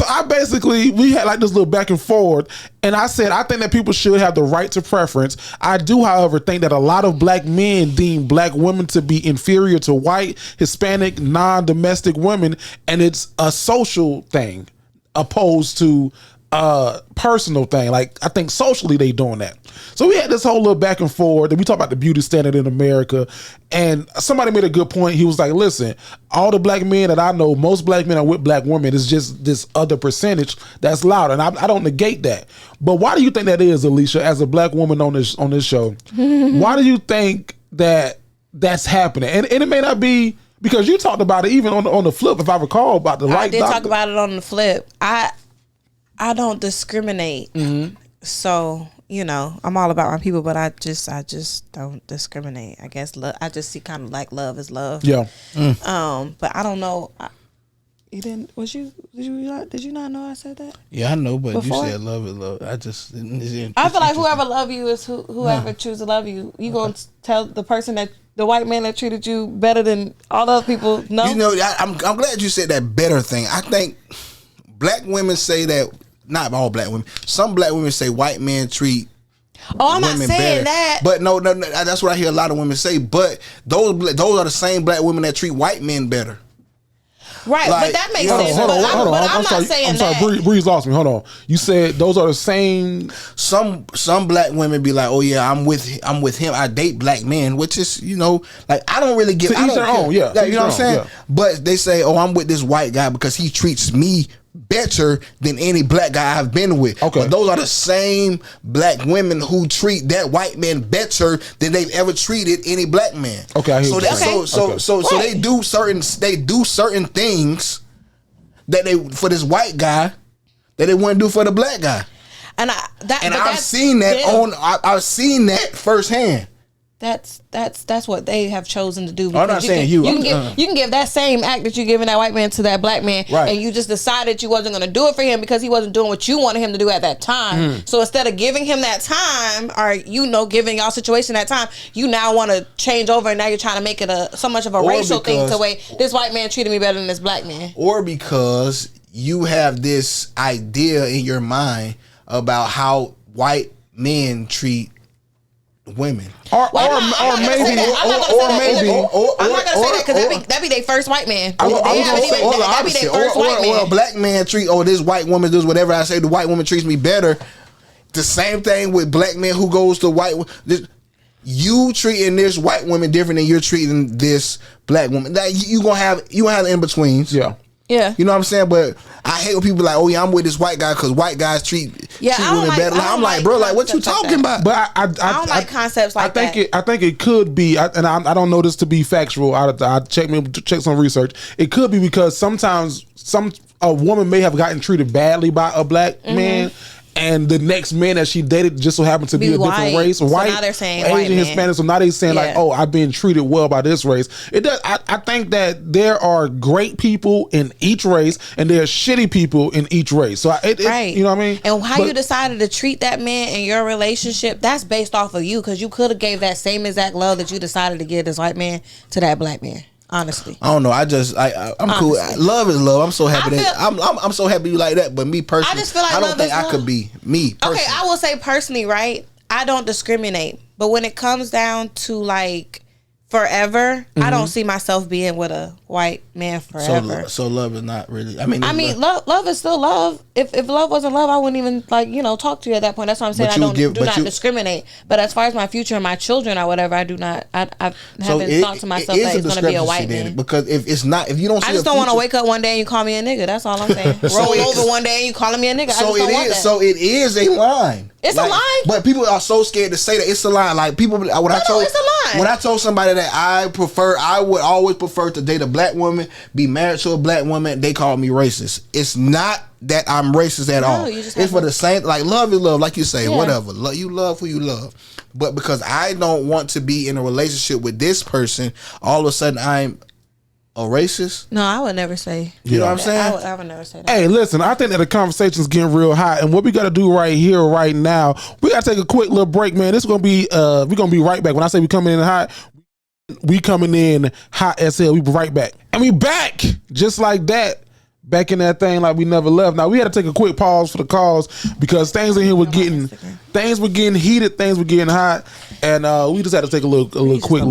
I basically, we had like this little back and forth, and I said, I think that people should have the right to preference. I do, however, think that a lot of black men deem black women to be inferior to white, Hispanic, non-domestic women, and it's a social thing opposed to personal thing. Like, I think socially they doing that. So we had this whole little back and forth, and we talked about the beauty standard in America, and somebody made a good point. He was like, listen, all the black men that I know, most black men are with black women. It's just this other percentage that's loud, and I don't negate that. But why do you think that is, Alecia, as a black woman on this show? Why do you think that that's happening? And it may not be, because you talked about it even on the flip, if I recall, about the I did talk about it on the flip. I don't discriminate. So, you know, I'm all about my people, but I just don't discriminate. I guess I just see kind of like love is love. Yeah. But I don't know. You didn't? Did you not know I said that? Yeah, I know, but Before? you said love is love. I feel like whoever love you is whoever choose to love you. You gonna tell the person that the white man that treated you better than all the other people? No. You know, I'm glad you said that better thing. I think black women say that. Not all black women. Some black women say white men treat I'm not saying better. that. But no, that's what I hear a lot of women say. But those are the same black women that treat white men better. Right, like, but that makes hold sense. on. I'm not saying that. I'm sorry, Breeze lost me. Hold on. You said those are the same. Some black women be like, oh yeah, I'm with him. I date black men, which is, you know, like I don't really give. To each their own, yeah. Like, you know what I'm saying? Yeah. But they say, oh, I'm with this white guy because he treats me better than any black guy I've been with. Okay. But those are the same black women who treat that white man better than they've ever treated any black man. Okay, I hear what you're saying. So they do certain things that they for this white guy that they wouldn't do for the black guy. And I've seen that I've seen that firsthand. That's what they have chosen to do. I'm not saying you. You can give that same act that you're giving that white man to that black man, right. And you just decided you wasn't going to do it for him because he wasn't doing what you wanted him to do at that time. So instead of giving him that time, or giving y'all situation that time, you now want to change over, and now you're trying to make it so much of a racial thing to way this white man treated me better than this black man, or because you have this idea in your mind about how white men treat women, or maybe I'm not gonna say that because that be their first white man. That be their first white man. Or a black man this white woman does whatever I say. The white woman treats me better. The same thing with black men who goes to white. You treating this white woman different than you're treating this black woman. That you gonna have in betweens. Yeah. Yeah, you know what I'm saying, but I hate when people like, oh yeah, I'm with this white guy because white guys treat women better. I'm like, bro, like what you talking about? But I don't like concepts like that. I think it could be, and I don't know this to be factual. I check some research. It could be because sometimes a woman may have gotten treated badly by a black man. And the next man that she dated just so happened to be a different race, white, so now they're saying Asian, white man. Hispanic. So now they're saying like, "Oh, I've been treated well by this race." It does. I think that there are great people in each race, and there are shitty people in each race. So right, you know what I mean. And how you decided to treat that man in your relationship, that's based off of you, because you could have gave that same exact love that you decided to give this white man to that black man. Honestly, I don't know. I'm cool. Love is love. I'm so happy I'm so happy you like that. But me personally, I just feel like I don't think I could be me. Personally. Okay, I will say personally, right? I don't discriminate, but when it comes down to like forever, I don't see myself being with a white man forever. So love is not really. I mean, love is still love. If love wasn't love, I wouldn't even talk to you at that point. That's what I'm saying. I do not discriminate. But as far as my future and my children or whatever, I do not. I haven't thought to myself that it's going to be a white man. Because if it's not, if you don't, see I just don't want to wake up one day and you call me a nigga. That's all I'm saying. Roll over one day and you calling me a nigga. I just don't want that. So it is a line. It's a line. But people are so scared to say that it's a line. Like people, it's a line. When I told somebody that I would always prefer to date a black woman, be married to a black woman, they call me racist. It's not that I'm racist at all. It's for the same, like love is love, like you say, whatever. You love who you love. But because I don't want to be in a relationship with this person, all of a sudden I'm or racist. No, I would never say. You know what I'm saying? I would never say that. Hey, listen, I think that the conversation's getting real hot, and what we got to do right here, right now, we got to take a quick little break, man. This is gonna be, we're gonna be right back. When I say we coming in hot, we coming in hot as hell. We be right back, and we back just like that. Back in that thing like we never left. Now we had to take a quick pause for the calls because things in here were getting heated, things were getting hot, and we just had to take a quick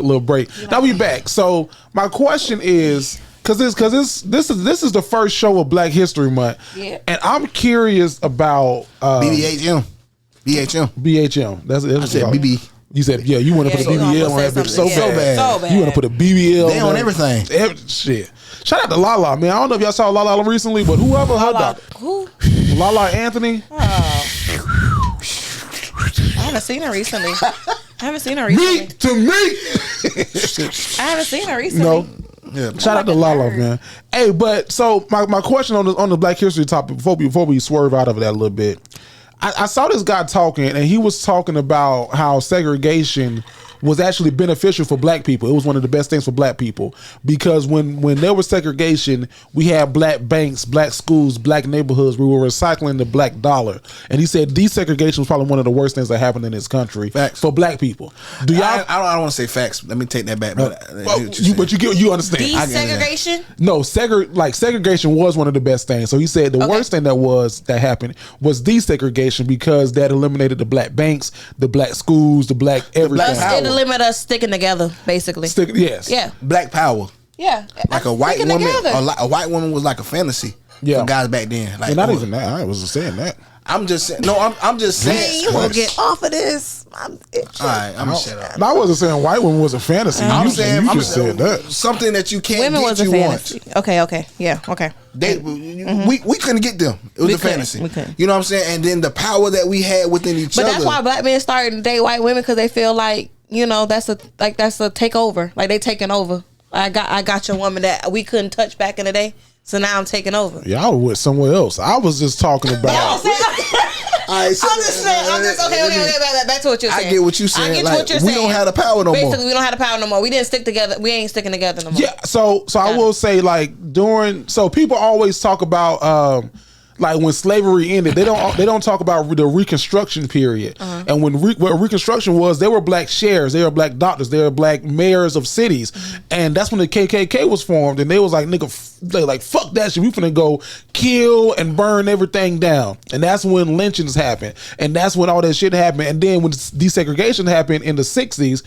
little break. Now we back. So my question is, because this is the first show of Black History Month, and I'm curious about BHM. That's I said BB. You said you want to put a BBL on that bitch so bad. You want to put a BBL. They on everything. Shit. Shout out to Lala, man. I don't know if y'all saw Lala recently, but whoever her doctor. Who? Lala Anthony. Oh. I haven't seen her recently. I haven't seen her recently. I haven't seen her recently. No. Yeah. Shout out to Lala, man. Hey, but so my question on the Black History topic before we swerve out of that a little bit. I saw this guy talking, and he was talking about how segregation was actually beneficial for Black people. It was one of the best things for Black people because when there was segregation, we had Black banks, Black schools, Black neighborhoods. We were recycling the Black dollar, and he said desegregation was probably one of the worst things that happened in this country for Black people. Do y'all? I don't want to say facts. Let me take that back. But you understand? Desegregation? No, segregation was one of the best things. So he said the worst thing that happened was desegregation because that eliminated the Black banks, the Black schools, the Black everything. To limit us sticking together, basically. Yes. Yeah. Black power. Yeah. Like a white woman. A white woman was like a fantasy. For guys back then. Like, not even that. I wasn't saying that. I'm just saying. No, I'm just saying. You won't get off of this. All right, I'm gonna shut up. I wasn't saying white woman was a fantasy. I'm saying you just said that. Something that you can't women get was a fantasy. Want. Okay. Yeah. Okay. We couldn't get them. It was a fantasy. We couldn't. You know what I'm saying? And then the power that we had within each other. But that's why Black men started to date white women because they feel like, that's a takeover. Like they taking over. I got your woman that we couldn't touch back in the day. So now I'm taking over. Yeah, I was somewhere else. I was just talking about. I'm just saying. Back to what you're saying. I get what you're saying. We don't have the power no more. Basically, we don't have the power no more. We didn't stick together. We ain't sticking together no more. Yeah. So I will say so people always talk about like when slavery ended, they don't talk about the Reconstruction period. And when what Reconstruction was, there were Black sheriffs, there were Black doctors, there were Black mayors of cities, and that's when the KKK was formed. And they was like, they like fuck that shit. We finna go kill and burn everything down. And that's when lynchings happened, and that's when all that shit happened. And then when desegregation happened in the '60s,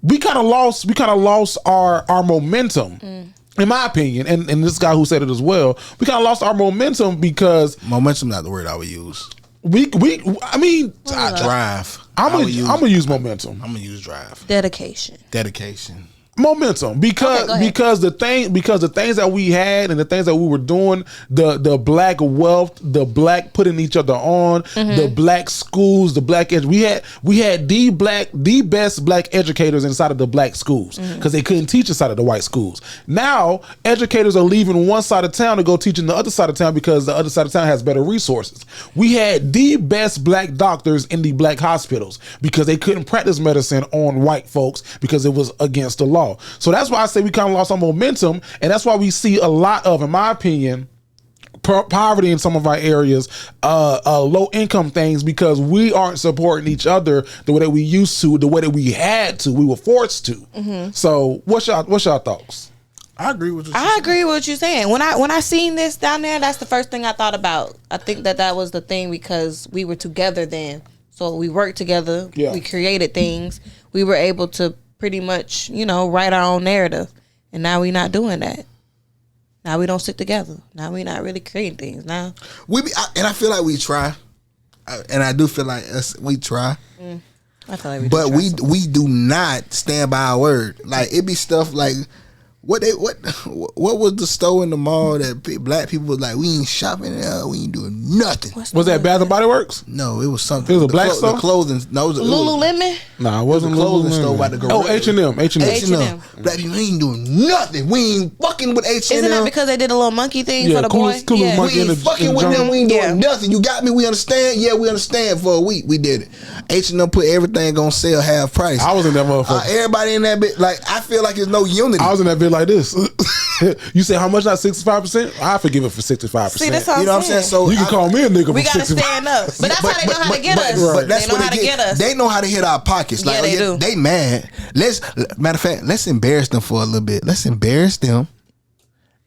we kind of lost our momentum. In my opinion, and this guy who said it as well, we kind of lost our momentum because momentum not the word I would use. I mean, drive. I'm gonna use momentum. I'm gonna use drive. Dedication. Momentum because the things that we had and the things that we were doing, the Black wealth, the Black putting each other on, the Black schools, the Black we had the best Black educators inside of the Black schools because they couldn't teach inside of the white schools. Now educators are leaving one side of town to go teach in the other side of town because the other side of town has better resources. We had the best Black doctors in the Black hospitals because they couldn't practice medicine on white folks because it was against the law. So that's why I say we kind of lost our momentum, and that's why we see a lot of, in my opinion, poverty in some of our areas, low income things, because we aren't supporting each other the way that we used to, the way that we had to, we were forced to. So what's your thoughts? I agree with what you're saying. When I seen this down there, that's the first thing I thought about. I think that was the thing because we were together then. So we worked together. Yeah. We created things. We were able to pretty much, write our own narrative. And now we're not doing that. Now we don't stick together. Now we're not really creating things. Now and I feel like we try. And I do feel like we try. I feel like but we do not stand by our word. Like it be stuff like what was the store in the mall that Black people was like, we ain't shopping there, we ain't doing nothing. Was that Bath and Body Works? No, it was something. It was a black store? The clothing. No, it was Lululemon? Nah, it wasn't a clothing Lululemon. store by the garage. Oh, H&M. H&M. Black people ain't doing nothing. We ain't fucking with H&M. Isn't that because they did a little monkey thing for the boy? Yeah, we ain't fucking with them. We ain't doing nothing. You got me? We understand? Yeah, we understand. For a week, we did it. H&M put everything on sale half price. I was in that motherfucker. Everybody in that bit, like, I feel like there's no unity. I was in that bit like this. You say how much? Not 65%? I forgive it for 65%. See, that's all you know what I'm saying? So you can call me a nigga. We gotta stand up, but that's how they know how to get us. But that's they know what how to get us. They know how to hit our pockets. Like, they do. They mad. Matter of fact, let's embarrass them for a little bit. Let's embarrass them.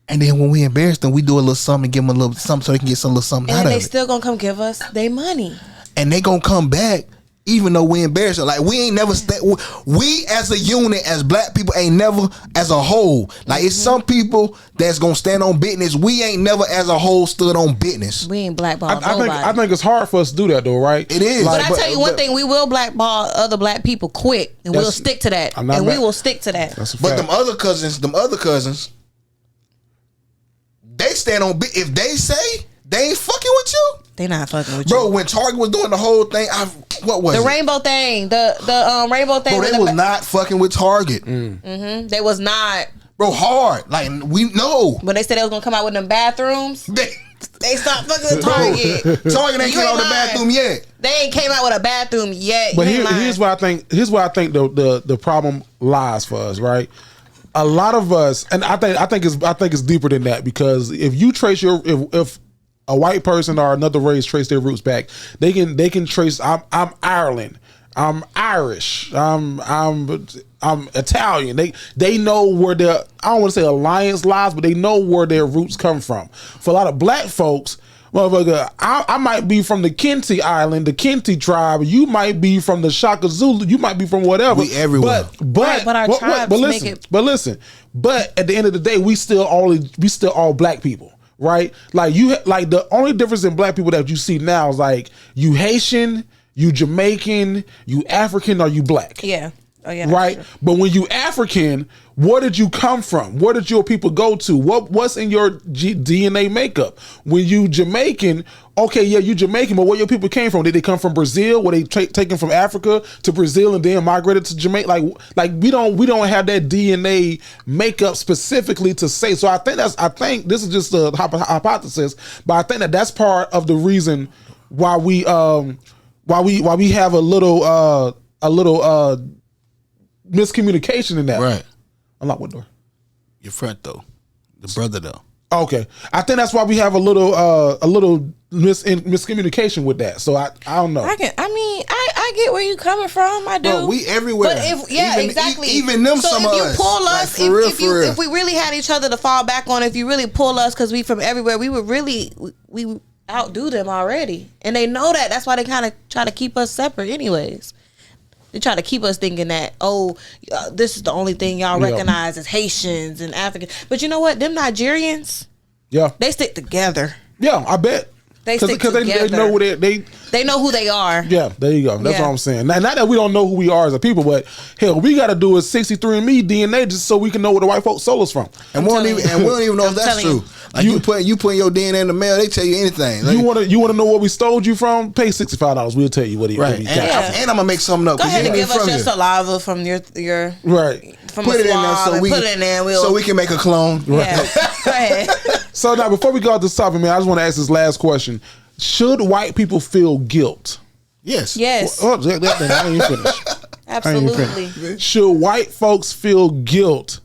And then when we embarrass them, we do a little something, give them a little something so they can get some little something out of it. And they still gonna come give us their money. And they gonna come back even though we embarrass them. Like, we ain't never we as a unit, as black people, ain't never as a whole. Like, it's some people that's gonna stand on business. We ain't never as a whole stood on business. We ain't blackball nobody. I think it's hard for us to do that though, right? It is. But I tell you one thing, we will blackball other black people quick, and we'll stick to that. And we will stick to that. That's a but fact. them other cousins, they stand on. If they say they ain't fucking with you, they not fucking with bro. you. When Target was doing the whole thing, what was the it? rainbow thing? The rainbow thing. Bro, they was not fucking with Target. They was not. Bro, hard. Like, we know. When they said they was gonna come out with them bathrooms, they stopped fucking with Target. Target ain't came out with a bathroom yet. They ain't came out with a bathroom yet. But here's what I think. Here's where I think the problem lies for us, right? A lot of us, and I think it's deeper than that, because if you trace if a white person or another race trace their roots back, they can trace. I'm Ireland. I'm Irish. I'm Italian. They know where their, I don't want to say alliance lies, but they know where their roots come from. For a lot of black folks, motherfucker, I might be from the Kente Island, the Kente tribe. You might be from the Shaka Zulu. You might be from whatever. We everywhere. But our tribes make it. But listen. But at the end of the day, we still all black people, right? Like the only difference in black people that you see now is like you Haitian, you Jamaican, you African, or you black. Yeah. Oh yeah. Right. But when you African, where did you come from? Where did your people go to? What's in your DNA makeup? When you Jamaican, okay, yeah, you Jamaican, but where your people came from? Did they come from Brazil? Were they taken from Africa to Brazil and then migrated to Jamaica? Like we don't have that DNA makeup specifically to say. So I think this is just a hypothesis, but I think that's part of the reason why we have a little miscommunication in that. Right. Unlock what door? Your front though. The brother though. Okay. I think that's why we have a little miscommunication with that. So I don't know. I get where you coming from. I do. Bro, we everywhere. But exactly. Even them, so some if of you us. pull us, like, if we really had each other to fall back on, if you really pull us because we from everywhere, we would really we outdo them already, and they know that. That's why they kind of try to keep us separate, anyways. They try to keep us thinking that, this is the only thing y'all recognize as Haitians and Africans. But you know what? Them Nigerians, they stick together. Yeah, I bet. They stick together. They know who they know who they are. Yeah, there you go. That's what I'm saying. Not that we don't know who we are as a people, but hell, we got to do a 63andMe DNA just so we can know where the white folks soul is from. And we don't even know if that's true. Like you putting your DNA in the mail, they tell you anything. Like, you want to know where we stole you from? Pay $65. We'll tell you what he got. And I'm gonna make something up. Go ahead and give us your saliva from your right. From put it in there so we can make a clone. Right. Yeah. Go ahead. So now, before we go off this topic, man, I just want to ask this last question: should white people feel guilt? Yes. Yes. I ain't finished. Absolutely. Should white folks feel guilt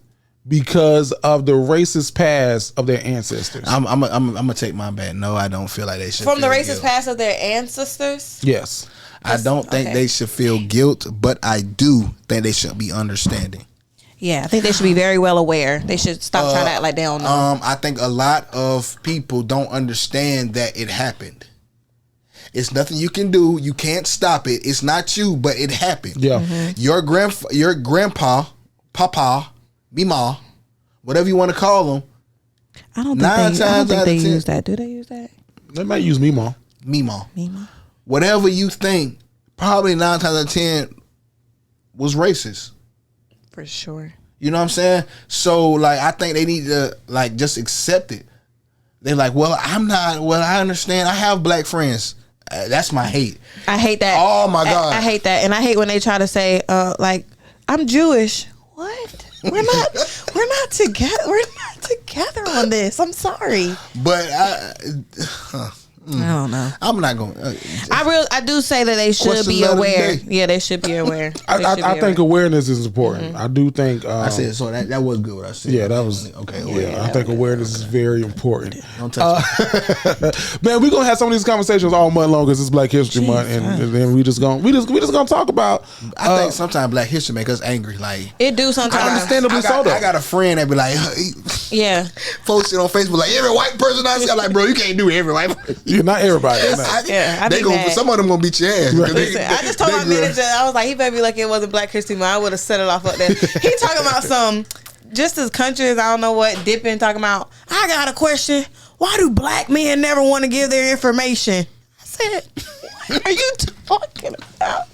because of the racist past of their ancestors? I'm gonna take my bet. No, I don't feel like they should. From the racist past of their ancestors? Yes. I don't think they should feel guilt, but I do think they should be understanding. Yeah, I think they should be very well aware. They should stop trying to act like they don't know. I think a lot of people don't understand that it happened. It's nothing you can do. You can't stop it. It's not you, but it happened. Yeah. Mm-hmm. Your grandpa, papa, mima, whatever you want to call them. I don't think they use that. Do they use that? They might use mima. Mima. Whatever you think, probably 9 times out of 10 was racist. For sure. You know what I'm saying? So, like, I think they need to, like, just accept it. they're like, well, I'm not. Well, I understand. I have black friends. That's my hate. I hate that. Oh my God. I hate that, and I hate when they try to say, like, I'm Jewish. What? We're not together. We're not together on this. I'm sorry, but I don't know. I'm not going. I do say that they should be aware. Yeah, they should be aware. I think awareness is important. Mm-hmm. I do think. I said so. That was good. What I said. Yeah, that was okay. Yeah, I think awareness is very important. Don't touch me. Man, we're gonna have some of these conversations all month long because it's Black History Month, and then we just gonna talk about. I think sometimes Black History make us angry. Like it do sometimes. Understandably so. Though I got a friend that be like, yeah, posted on Facebook like every white person I see. I'm like, bro, you can't do every white person. You're not everybody. Some of them gonna beat your ass. Right. Listen, I just told my manager, I was like, he better be lucky it wasn't Black History Month. I would have set it off up there. He talking about some just as country as I don't know what, dipping, talking about, I got a question. Why do black men never want to give their information? I said, what are you talking about?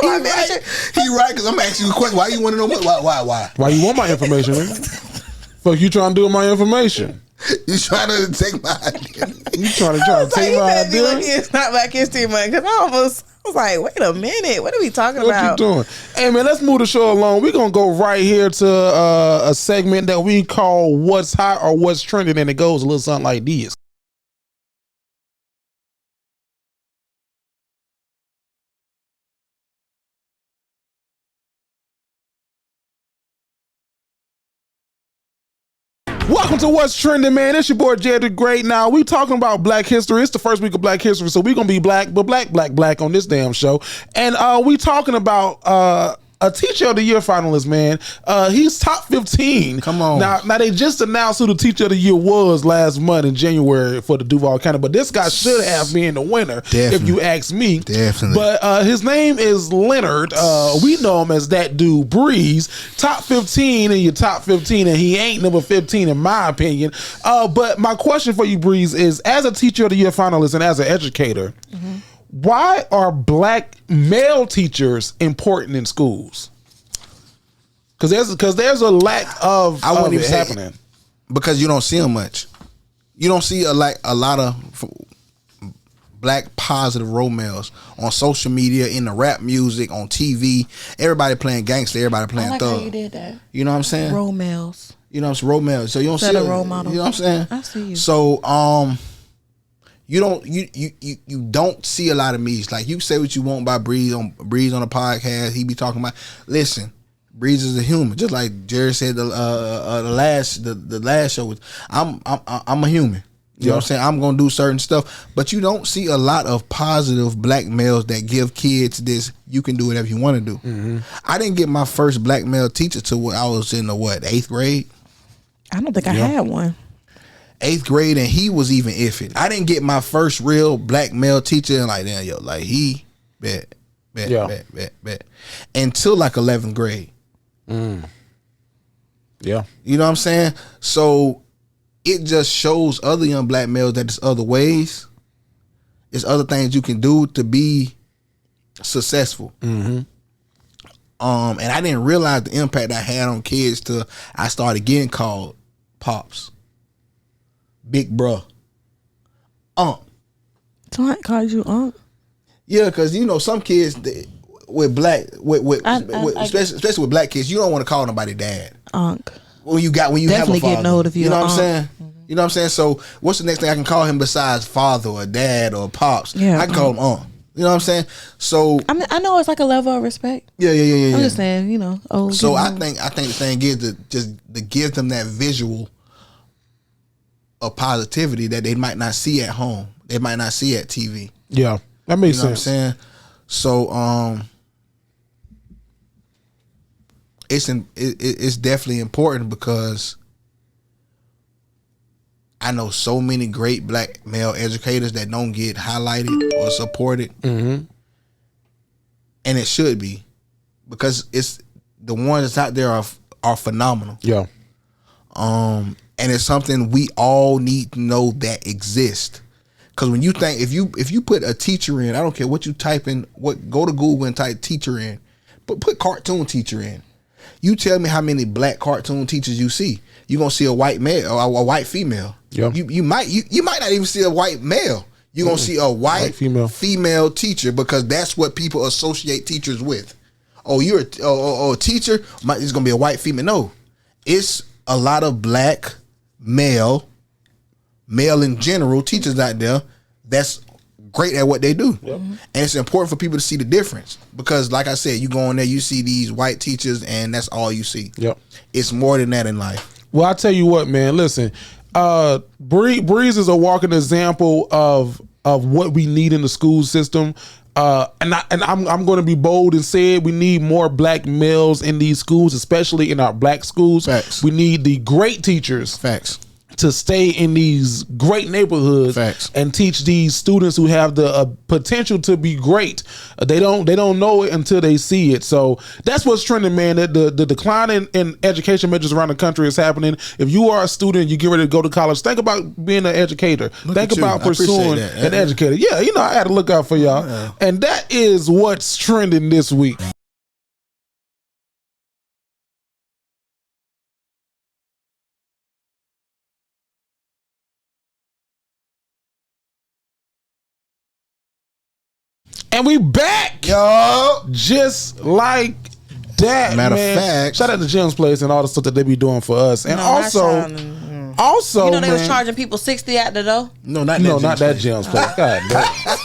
He right, because I'm asking you a question. Why you want to know why? Why you want my information, nigga? Fuck you trying to do with my information? You trying to take my identity? You trying to take my identity? It's not Black History Month because I was like, wait a minute, what are we talking about? What you doing? Hey man, let's move the show along. We're gonna go right here to a segment that we call "What's Hot" or "What's Trending," and it goes a little something like this. Welcome to What's Trending, man. It's your boy Jared the Great. Now, we talking about Black history. It's the first week of Black history, so we going to be black, but black on this damn show. And we talking about a Teacher of the Year finalist, man. He's top 15. Come on. Now they just announced who the Teacher of the Year was last month in January for the Duval County, but this guy should have been the winner, if you ask me. Definitely. But his name is Leonard. We know him as that dude, Breeze. Top 15 in your top 15, and he ain't number 15 in my opinion. But my question for you, Breeze, is as a Teacher of the Year finalist and as an educator, why are black male teachers important in schools? Because there's a lack of it happening. Because you don't see them much. You don't see a lot of black positive role models on social media, in the rap music, on TV. Everybody playing gangster. Everybody playing thug. How you did that. You know what I'm saying? Role models. You know, it's role models. So you don't see a role model. You know what I'm saying? I see you. So you don't see a lot of memes. Like, you say what you want about Breeze on the podcast. He be talking about, listen, Breeze is a human, just like Jerry said the last show was. I'm a human. You know what I'm saying? I'm gonna do certain stuff, but you don't see a lot of positive black males that give kids this. You can do whatever you want to do. Mm-hmm. I didn't get my first black male teacher till I was in the 8th grade. I don't think I had one. 8th grade, and he was even iffy. I didn't get my first real black male teacher, and like, damn, like he bet until like 11th grade. Yeah, you know what I'm saying? So it just shows other young black males that there's other ways, there's other things you can do to be successful. And I didn't realize the impact I had on kids till I started getting called pops, big bruh, So I called you Yeah, because you know some kids with black, especially with black kids, you don't want to call nobody dad. When you definitely have a father, getting old if you know what I'm saying. You know what I'm saying. So what's the next thing I can call him besides father or dad or pops? I can call him aunt. You know what I'm saying. So I know it's like a level of respect. Yeah. I'm just saying, you know. So I think the thing is to give them that visual of positivity that they might not see at home. They might not see at TV. Yeah, that makes sense. What I'm saying. So it's definitely important because I know so many great black male educators that don't get highlighted or supported, and it should be, because it's the ones that's out there are phenomenal. Yeah, and it's something we all need to know that exists. Because when you think, if you put a teacher in, I don't care what you type in, go to Google and type teacher in, but put cartoon teacher in. You tell me how many black cartoon teachers you see. You gonna see a white male or a white female. Yep. You might not even see a white male. You gonna see a white female teacher, because that's what people associate teachers with. Oh, you're a teacher. It's gonna be a white female. No, it's a lot of black male in general teachers out there that's great at what they do. Yep. And it's important for people to see the difference, because like I said, you go in there, you see these white teachers and that's all you see. Yep. It's more than that in life. Well, I tell you what, man, listen, Breeze is a walking example of what we need in the school system. And I'm going to be bold and say we need more black males in these schools, especially in our black schools. Facts. We need the great teachers. Facts. To stay in these great neighborhoods. Facts. And teach these students who have the potential to be great. They don't know it until they see it. So that's what's trending, man. The decline in education measures around the country is happening. If you are a student, you get ready to go to college, think about being an educator. Think about pursuing an educator. Yeah, I had to look out for y'all. Yeah. And that is what's trending this week. And we back, yo, just like that. Matter man. of fact, shout out to Jim's Place and all the stuff that they be doing for us. And also, they was charging people $60 at the door. No, not that Jim's Place. God damn.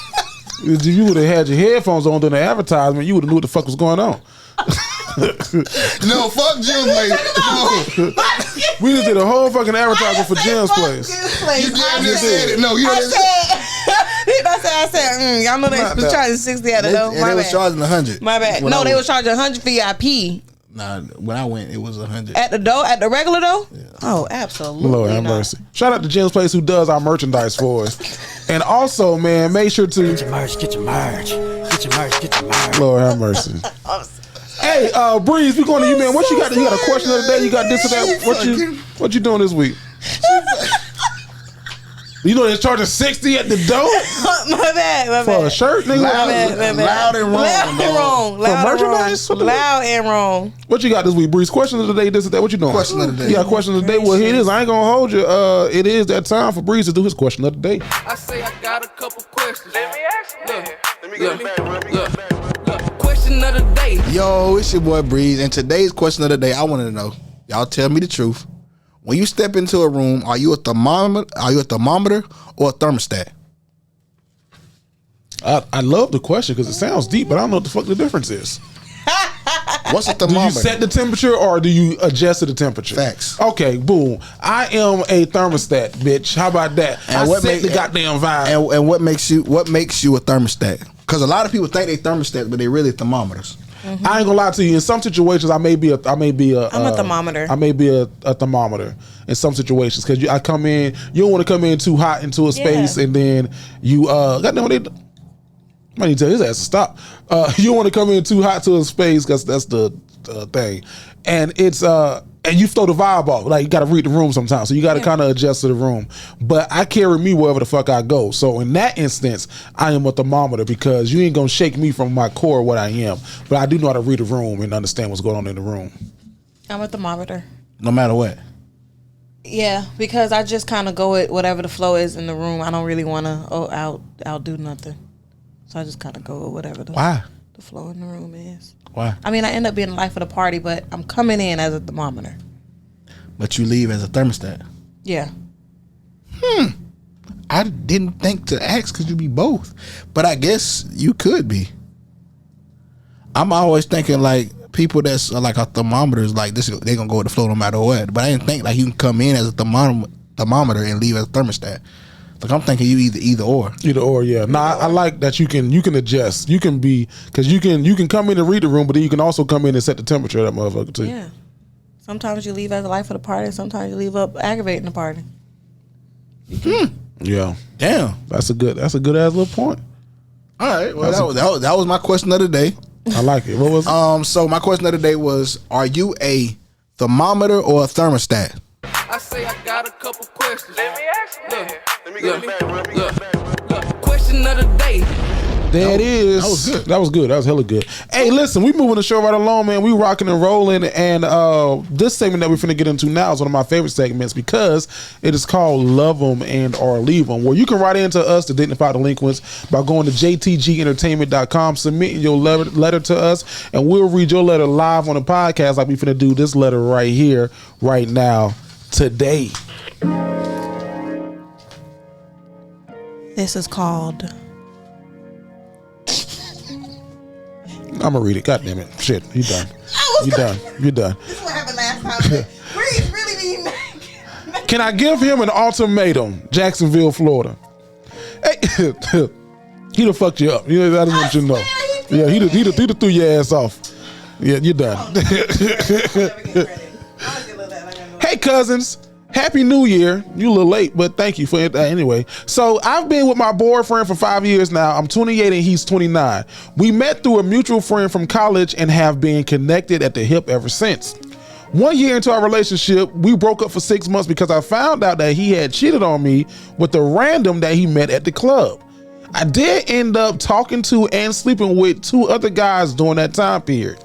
If you would have had your headphones on during the advertisement, you would have knew what the fuck was going on. No, fuck Jim's Place. No. We just did a whole fucking advertisement for Jim's Place. You just said it. No, you didn't say it. I said, y'all know they was charging $60 at the door. And they was charging $100. My bad. No, they was charging $100 for VIP. Nah, when I went, it was $100 at the door, at the regular door. Yeah. Oh, absolutely. Lord have mercy. Shout out to Jim's Place who does our merchandise for us. And also, man, make sure to get your merch. Lord have mercy. Hey, Breeze, we going to you, man. What you got? You got a question of the day? You got this or that? What you doing this week? You know they're charging $60 at the door. My bad. For a shirt, nigga. Loud and wrong. Loud and wrong. What you got this week, Breeze? Question of the day, this or that. What you doing? Question of the day. You got a question of the day? Well, here it is. I ain't gonna hold you. It is that time for Breeze to do his question of the day. I say I got a couple questions. Let me ask you. Look. Question of the day. Yo, it's your boy Breeze, and today's question of the day, I want to know. Y'all tell me the truth. When you step into a room, are you a thermometer or a thermostat? I love the question because it sounds deep, but I don't know what the fuck the difference is. What's a thermometer? Do you set the temperature or do you adjust to the temperature? Facts. Okay, boom. I am a thermostat, bitch. How about that? And I set the goddamn vibe. And what makes you a thermostat? Because a lot of people think they thermostats, but they really thermometers. Mm-hmm. I ain't gonna lie to you. In some situations, I'm a thermometer. I may be a thermometer in some situations because I come in. You don't want to come in too hot into a space, and then you goddamn. I might need to tell his ass to stop. You don't want to come in too hot to a space because that's the thing, and it's and you throw the vibe off. Like you got to read the room sometimes, so you got to kind of adjust to the room. But I carry me wherever the fuck I go. So in that instance, I am a thermometer because you ain't gonna shake me from my core what I am. But I do know how to read the room and understand what's going on in the room. I'm a thermometer. No matter what. Yeah, because I just kind of go with whatever the flow is in the room. I don't really want to outdo nothing. So I just kind of go with whatever the flow in the room is. Why? I mean, I end up being the life of the party, but I'm coming in as a thermometer. But you leave as a thermostat? Yeah. I didn't think to ask because you be both. But I guess you could be. I'm always thinking like people that's like a thermometer is like this. They're going to go with the flow no matter what. But I didn't think like you can come in as a thermometer and leave as a thermostat. Like I'm thinking you either or. Either or, yeah. Nah, I like that you can adjust. You can be because you can come in and read the room, but then you can also come in and set the temperature of that motherfucker too. Yeah. Sometimes you leave as the life of the party. Sometimes you leave up aggravating the party. Yeah. Damn. That's a good ass little point. All right. Well, that was my question of the day. I like it. What was it? So my question of the day was: are you a thermometer or a thermostat? I say I got a couple questions. Let me ask you. Look. Question of the day. There it is. That was good. That was good. That was hella good. Hey, listen, we moving the show right along, man. We rocking and rolling, and this segment that we're finna get into now is one of my favorite segments because it is called Love 'Em and or Leave 'Em, where you can write into us, the Dignified Delinquents, by going to jtgentertainment.com, submitting your letter to us, and we'll read your letter live on the podcast like we finna do this letter right here, right now, today. This is called... I'm gonna read it. God damn it. Shit. You done. You done. You done. This is what happened last time. Breeze really be... Can I give him an ultimatum? Jacksonville, Florida. Hey, he done fucked you up. I just want you to know. Yeah, he done threw your ass off. Yeah, you're done. Hey, cousins. Happy New Year. You a little late, but thank you for it anyway. So I've been with my boyfriend for 5 years now. I'm 28 and he's 29. We met through a mutual friend from college and have been connected at the hip ever since. 1 year into our relationship, we broke up for 6 months because I found out that he had cheated on me with a random that he met at the club. I did end up talking to and sleeping with 2 other guys during that time period.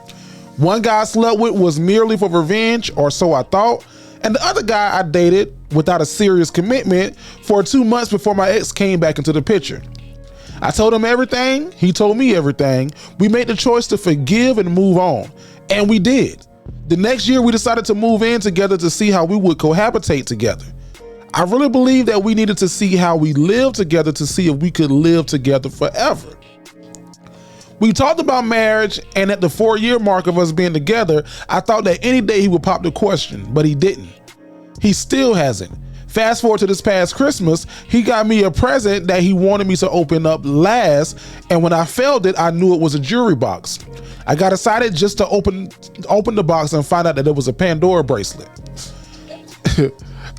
One guy I slept with was merely for revenge, or so I thought. And the other guy I dated without a serious commitment for 2 months before my ex came back into the picture. I told him everything. He told me everything. We made the choice to forgive and move on. And we did. The next year we decided to move in together to see how we would cohabitate together. I really believe that we needed to see how we live together to see if we could live together forever. We talked about marriage, and at the 4-year mark of us being together, I thought that any day he would pop the question, but he didn't. He still hasn't. Fast forward to this past Christmas, he got me a present that he wanted me to open up last, and when I felt it, I knew it was a jewelry box. I got excited just to open the box and find out that it was a Pandora bracelet.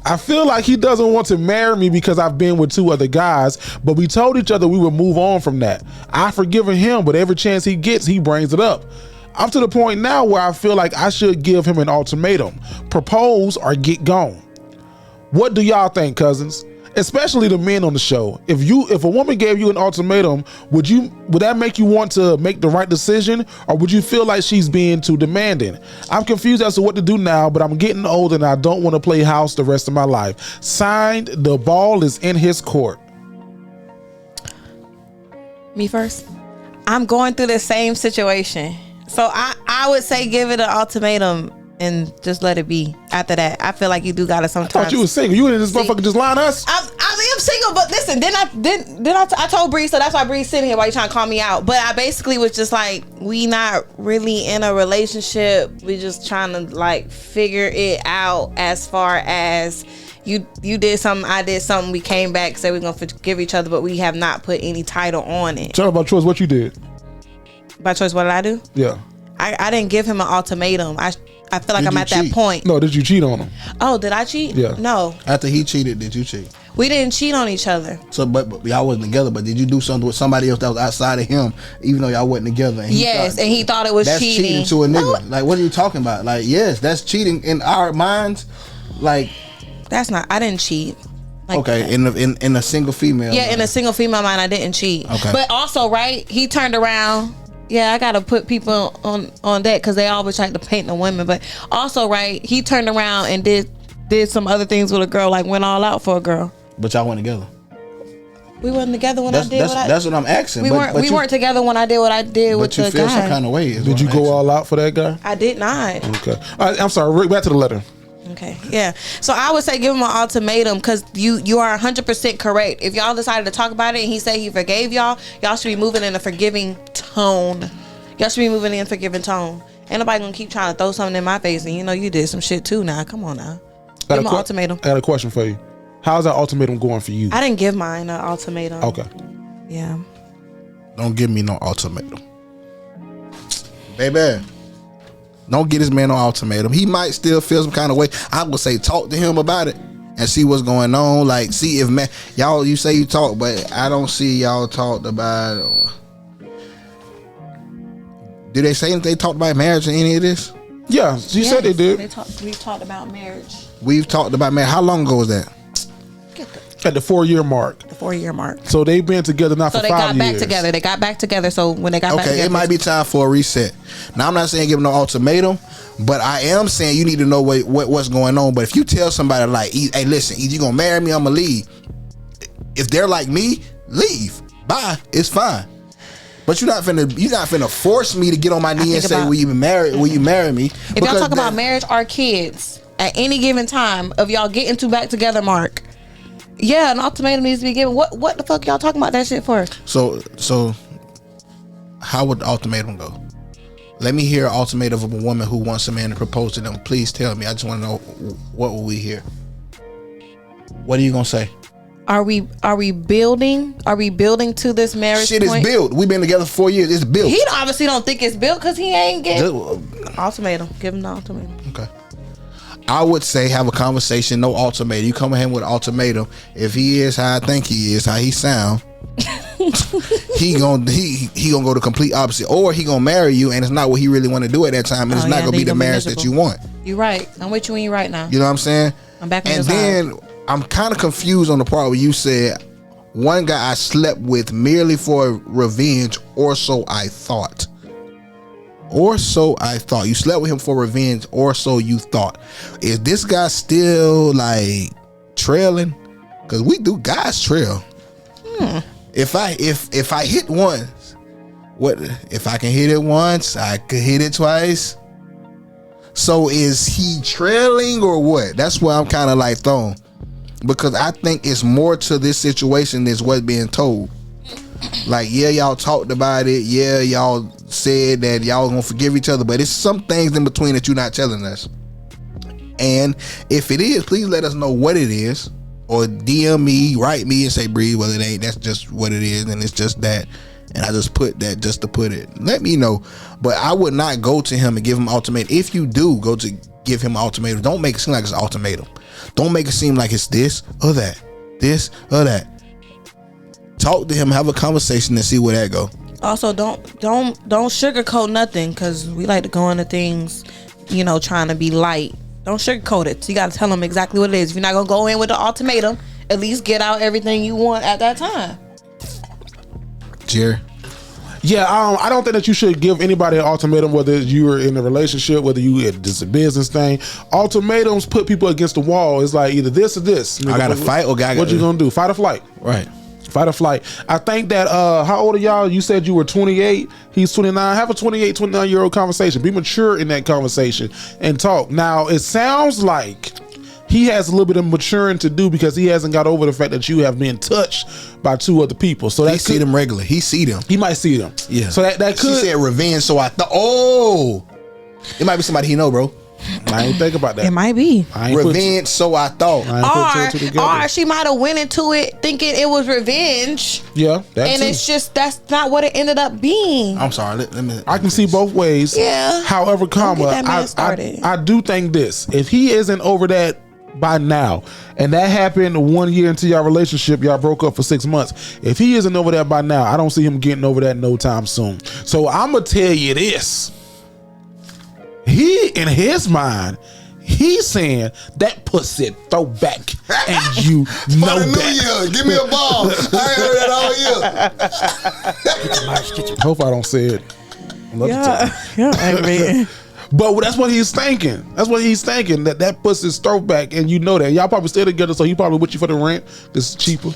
I feel like he doesn't want to marry me because I've been with 2 other guys, but we told each other we would move on from that. I've forgiven him, but every chance he gets, he brings it up. I'm to the point now where I feel like I should give him an ultimatum. Propose or get gone. What do y'all think, cousins? Especially the men on the show. If a woman gave you an ultimatum, would that make you want to make the right decision, or would you feel like she's being too demanding? I'm confused as to what to do now, but I'm getting old and I don't want to play house the rest of my life. Signed, the ball is in his court. Me first. I'm going through the same situation. So I would say give it an ultimatum and just let it be. After that, I feel like you do gotta sometimes. I thought you was single. You didn't just motherfucker just line us. I am single, but listen. Then I told Bree, so that's why Bree's sitting here while you trying to call me out. But I basically was just like, we not really in a relationship. We just trying to like figure it out. As far as you did something, I did something. We came back, said we're gonna forgive each other, but we have not put any title on it. Tell me about choice. What you did? By choice, what did I do? Yeah. I didn't give him an ultimatum. I feel like I'm at that point. No, did you cheat on him? Oh, did I cheat? Yeah. No. After he cheated, did you cheat? We didn't cheat on each other. So, but y'all wasn't together. But did you do something with somebody else that was outside of him, even though y'all wasn't together? And he thought it was that's cheating. That's cheating to a nigga. Like, what are you talking about? Like, yes, that's cheating in our minds. Like, that's not. I didn't cheat. Like okay, that. in a single female. Yeah, in a single female mind, I didn't cheat. Okay. But also, right? He turned around. Yeah, I gotta put people on that because they always try to paint the women. But also, right? He turned around and did some other things with a girl, like went all out for a girl. But y'all went together. We weren't together when I did what I did. That's what I'm asking. We weren't together when I did what I did with the guy. But you feel some kind of way. Did you go all out for that guy? I did not. Okay. All right, I'm sorry. Rick, back to the letter. Okay. Yeah. So I would say give him an ultimatum because you are 100% correct. If y'all decided to talk about it and he said he forgave y'all should be moving in a forgiving tone. Y'all should be moving in a forgiving tone. Ain't nobody gonna keep trying to throw something in my face and you did some shit too now. Come on now. Give him an ultimatum. I got a question for you. How's that ultimatum going for you? I didn't give mine an ultimatum. Okay. Yeah. Don't give me no ultimatum. Baby. Don't get this man no ultimatum. He might still feel some kind of way. I would say talk to him about it and see what's going on. Like, see if man, y'all, you say you talk, but I don't see y'all talked about it. Did they say they talked about marriage in any of this? Yeah, she said they did. We talked about marriage. We've talked about marriage. How long ago was that? At the 4-year mark. The 4-year mark. So they've been together now for 5 years. So they got back together. They got back together. So when they got back together. Okay, it might be time for a reset. Now, I'm not saying give them no ultimatum, but I am saying you need to know what's going on. But if you tell somebody like, hey, listen, either you going to marry me, I'm going to leave. If they're like me, leave. Bye. It's fine. But you're not finna force me to get on my knee and say, will you marry me? If y'all talk about marriage or kids at any given time of y'all getting to back together mark, yeah, an ultimatum needs to be given. What the fuck y'all talking about that shit for? So how would the ultimatum go? Let me hear an ultimatum of a woman who wants a man to propose to them. Please tell me. I just want to know, what will we hear? What are you gonna say? Are we building to this marriage? Shit is built. We've been together for 4 years. It's built. He obviously don't think it's built because he ain't getting ultimatum. Give him the ultimatum. Okay. I would say have a conversation, no ultimatum. You come at him with an ultimatum. If he is how I think he is, how he sound, he gonna go the complete opposite, or he gonna marry you and it's not what he really want to do at that time, and it's not gonna be the marriage that you want. You're right. I'm with you when you're right now. You know what I'm saying? I'm back on your And side. then I'm kind of confused on the part where you said one guy I slept with merely for revenge, or so I thought. Or so I thought. You slept with him for revenge, or so you thought. Is this guy still like trailing? Because we do guys trail. If I hit once, what if I can hit it once? I could hit it twice. So is he trailing or what? That's where I'm kind of like thrown, because I think it's more to this situation than what's being told. Like, yeah, y'all talked about it. Yeah, y'all said that y'all gonna forgive each other, but it's some things in between that you're not telling us. And if it is, please let us know what it is, or DM me, write me and say, Breeze, well, it ain't. That's just what it is, and it's just that. And I just put that just to put it. Let me know. But I would not go to him and give him an ultimatum. If you do go to give him an ultimatum, don't make it seem like it's an ultimatum. Don't make it seem like it's this or that. This or that. Talk to him, have a conversation, and see where that go. Also, don't sugarcoat nothing, because we like to go into things, trying to be light. Don't sugarcoat it. So you got to tell them exactly what it is. If you're not gonna go in with the ultimatum, at least get out everything you want at that time. Jerry? Yeah, I don't think that you should give anybody an ultimatum, whether you're in a relationship, whether it's a business thing. Ultimatums put people against the wall. It's like either this or this. I gotta fight or what you gonna do? Fight or flight? Right. Fight or flight. I think that how old are y'all? You said you were 28. He's 29. Have a 28, 29-year-old conversation. Be mature in that conversation and talk. Now, it sounds like he has a little bit of maturing to do, because he hasn't got over the fact that you have been touched by 2 other people. So he see them regularly. He see them. He might see them. Yeah. So that could. She said revenge. So I thought, oh, it might be somebody he know, bro. I ain't think about that. It might be revenge. So I thought. Or she might have went into it thinking it was revenge. Yeah, and it's just that's not what it ended up being. I'm sorry. Let me. I can see both ways. Yeah. However, I do think this: if he isn't over that by now, and that happened 1 year into your relationship, y'all broke up for 6 months. If he isn't over that by now, I don't see him getting over that no time soon. So I'm gonna tell you this. He, in his mind, he's saying that pussy throwback, and you know that. Give me a ball. I ain't heard that all year. Hope I don't say it. Yeah. But that's what he's thinking. That's what he's thinking. That pussy's throwback, and you know that. Y'all probably stay together, so he probably with you for the rent. This is cheaper.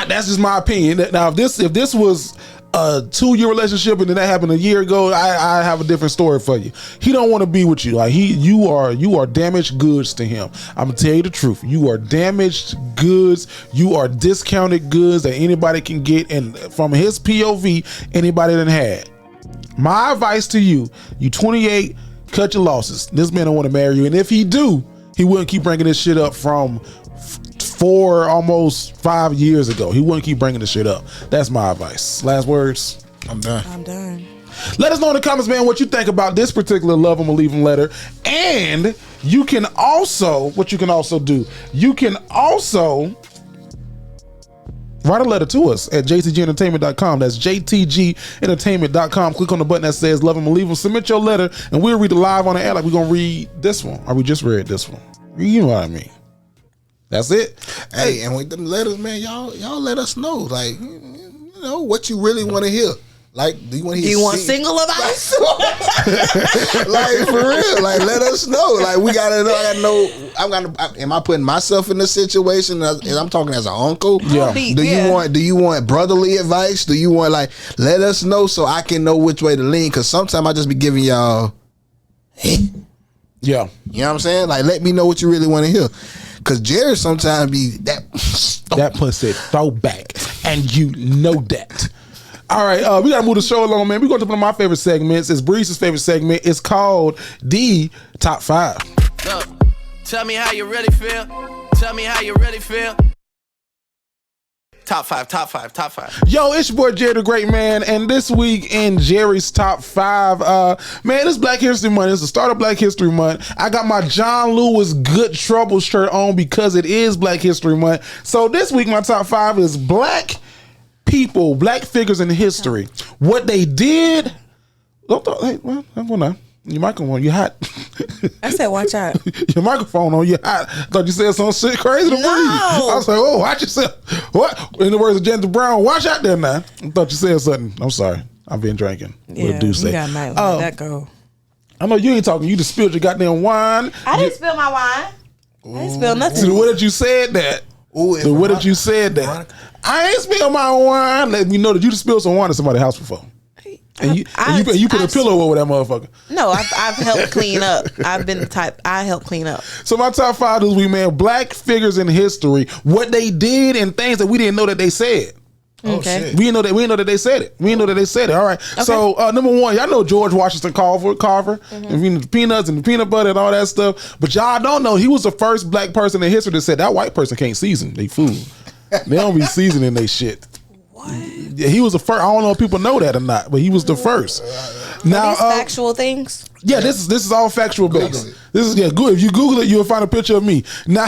That's just my opinion. Now, if this was a 2-year relationship and then that happened a year ago, I have a different story for you. He don't want to be with you. Like you are damaged goods to him. I'm gonna tell you the truth. You are damaged goods. You are discounted goods that anybody can get, and from his POV, anybody done had. My advice to you: 28, cut your losses. This man don't want to marry you, and if he do, he wouldn't keep bringing this shit up from 4, almost 5 years ago. He wouldn't keep bringing this shit up. That's my advice. Last words. I'm done. Let us know in the comments, man, what you think about this particular love 'em or leave 'em letter. And you can also, what you can also do, you can also write a letter to us at jtgentertainment.com. That's jtgentertainment.com. Click on the button that says love 'em or leave 'em. Submit your letter, and we'll read it live on the air like we're going to read this one. Or we just read this one. You know what I mean. That's it. Hey, and with them letters, man, y'all let us know, like, you know, what you really want to hear. Like, do you want to hear? Do you want single advice? Like, for real, like, let us know. Like, we gotta know. I gotta know. Am I putting myself in this situation? As I'm talking as an uncle. Yeah. Do you want brotherly advice? Do you want, like, let us know so I can know which way to lean? Because sometimes I just be giving y'all. Yeah. You know what I'm saying? Like, let me know what you really want to hear. Because Jerry sometimes be that pussy throwback, and you know that. All right, we gotta move the show along, man. We're going to one of my favorite segments. It's Breeze's favorite segment. It's called the Top 5. Look, tell me how you really feel. Tell me how you really feel. Top 5, top 5, top 5. Yo, it's your boy Jerry the Great, man, and this week in Jerry's Top 5, man, it's Black History Month. It's the start of Black History Month. I got my John Lewis Good Trouble shirt on because it is Black History Month. So this week, my Top 5 is Black people, Black figures in history. What they did. Hey, well, hold on. Your microphone, you hot. I said, watch out. Your microphone on, you hot. I thought you said some shit crazy to me. I was like, oh, watch yourself. What? In the words of Jennifer Brown, watch out there now. I thought you said something. I'm sorry. I've been drinking. Yeah, what do say? You got night. Let that go. I know you ain't talking. You just spilled your goddamn wine. I didn't spill my wine. I didn't spill nothing. So what did you said that? So what did you said that? I ain't spilled my wine. Let me know that you just spilled some wine at somebody's house before. And you put a pillow over that motherfucker. No, I've helped clean up. I've been the type. I help clean up. So my top 5 this week, man, Black figures in history, what they did and things that we didn't know that they said. Okay. We didn't know that they said it. We didn't know that they said it. All right. Okay. So number 1, y'all know George Washington Carver, and the peanuts and the peanut butter and all that stuff. But y'all don't know he was the first Black person in history that said that white person can't season they food. They don't be seasoning they shit. What? Yeah, he was the first. I don't know if people know that or not, but he was the first. Now, these factual things. Yeah, this is all factual based. This is good. If you Google it, you'll find a picture of me. Now,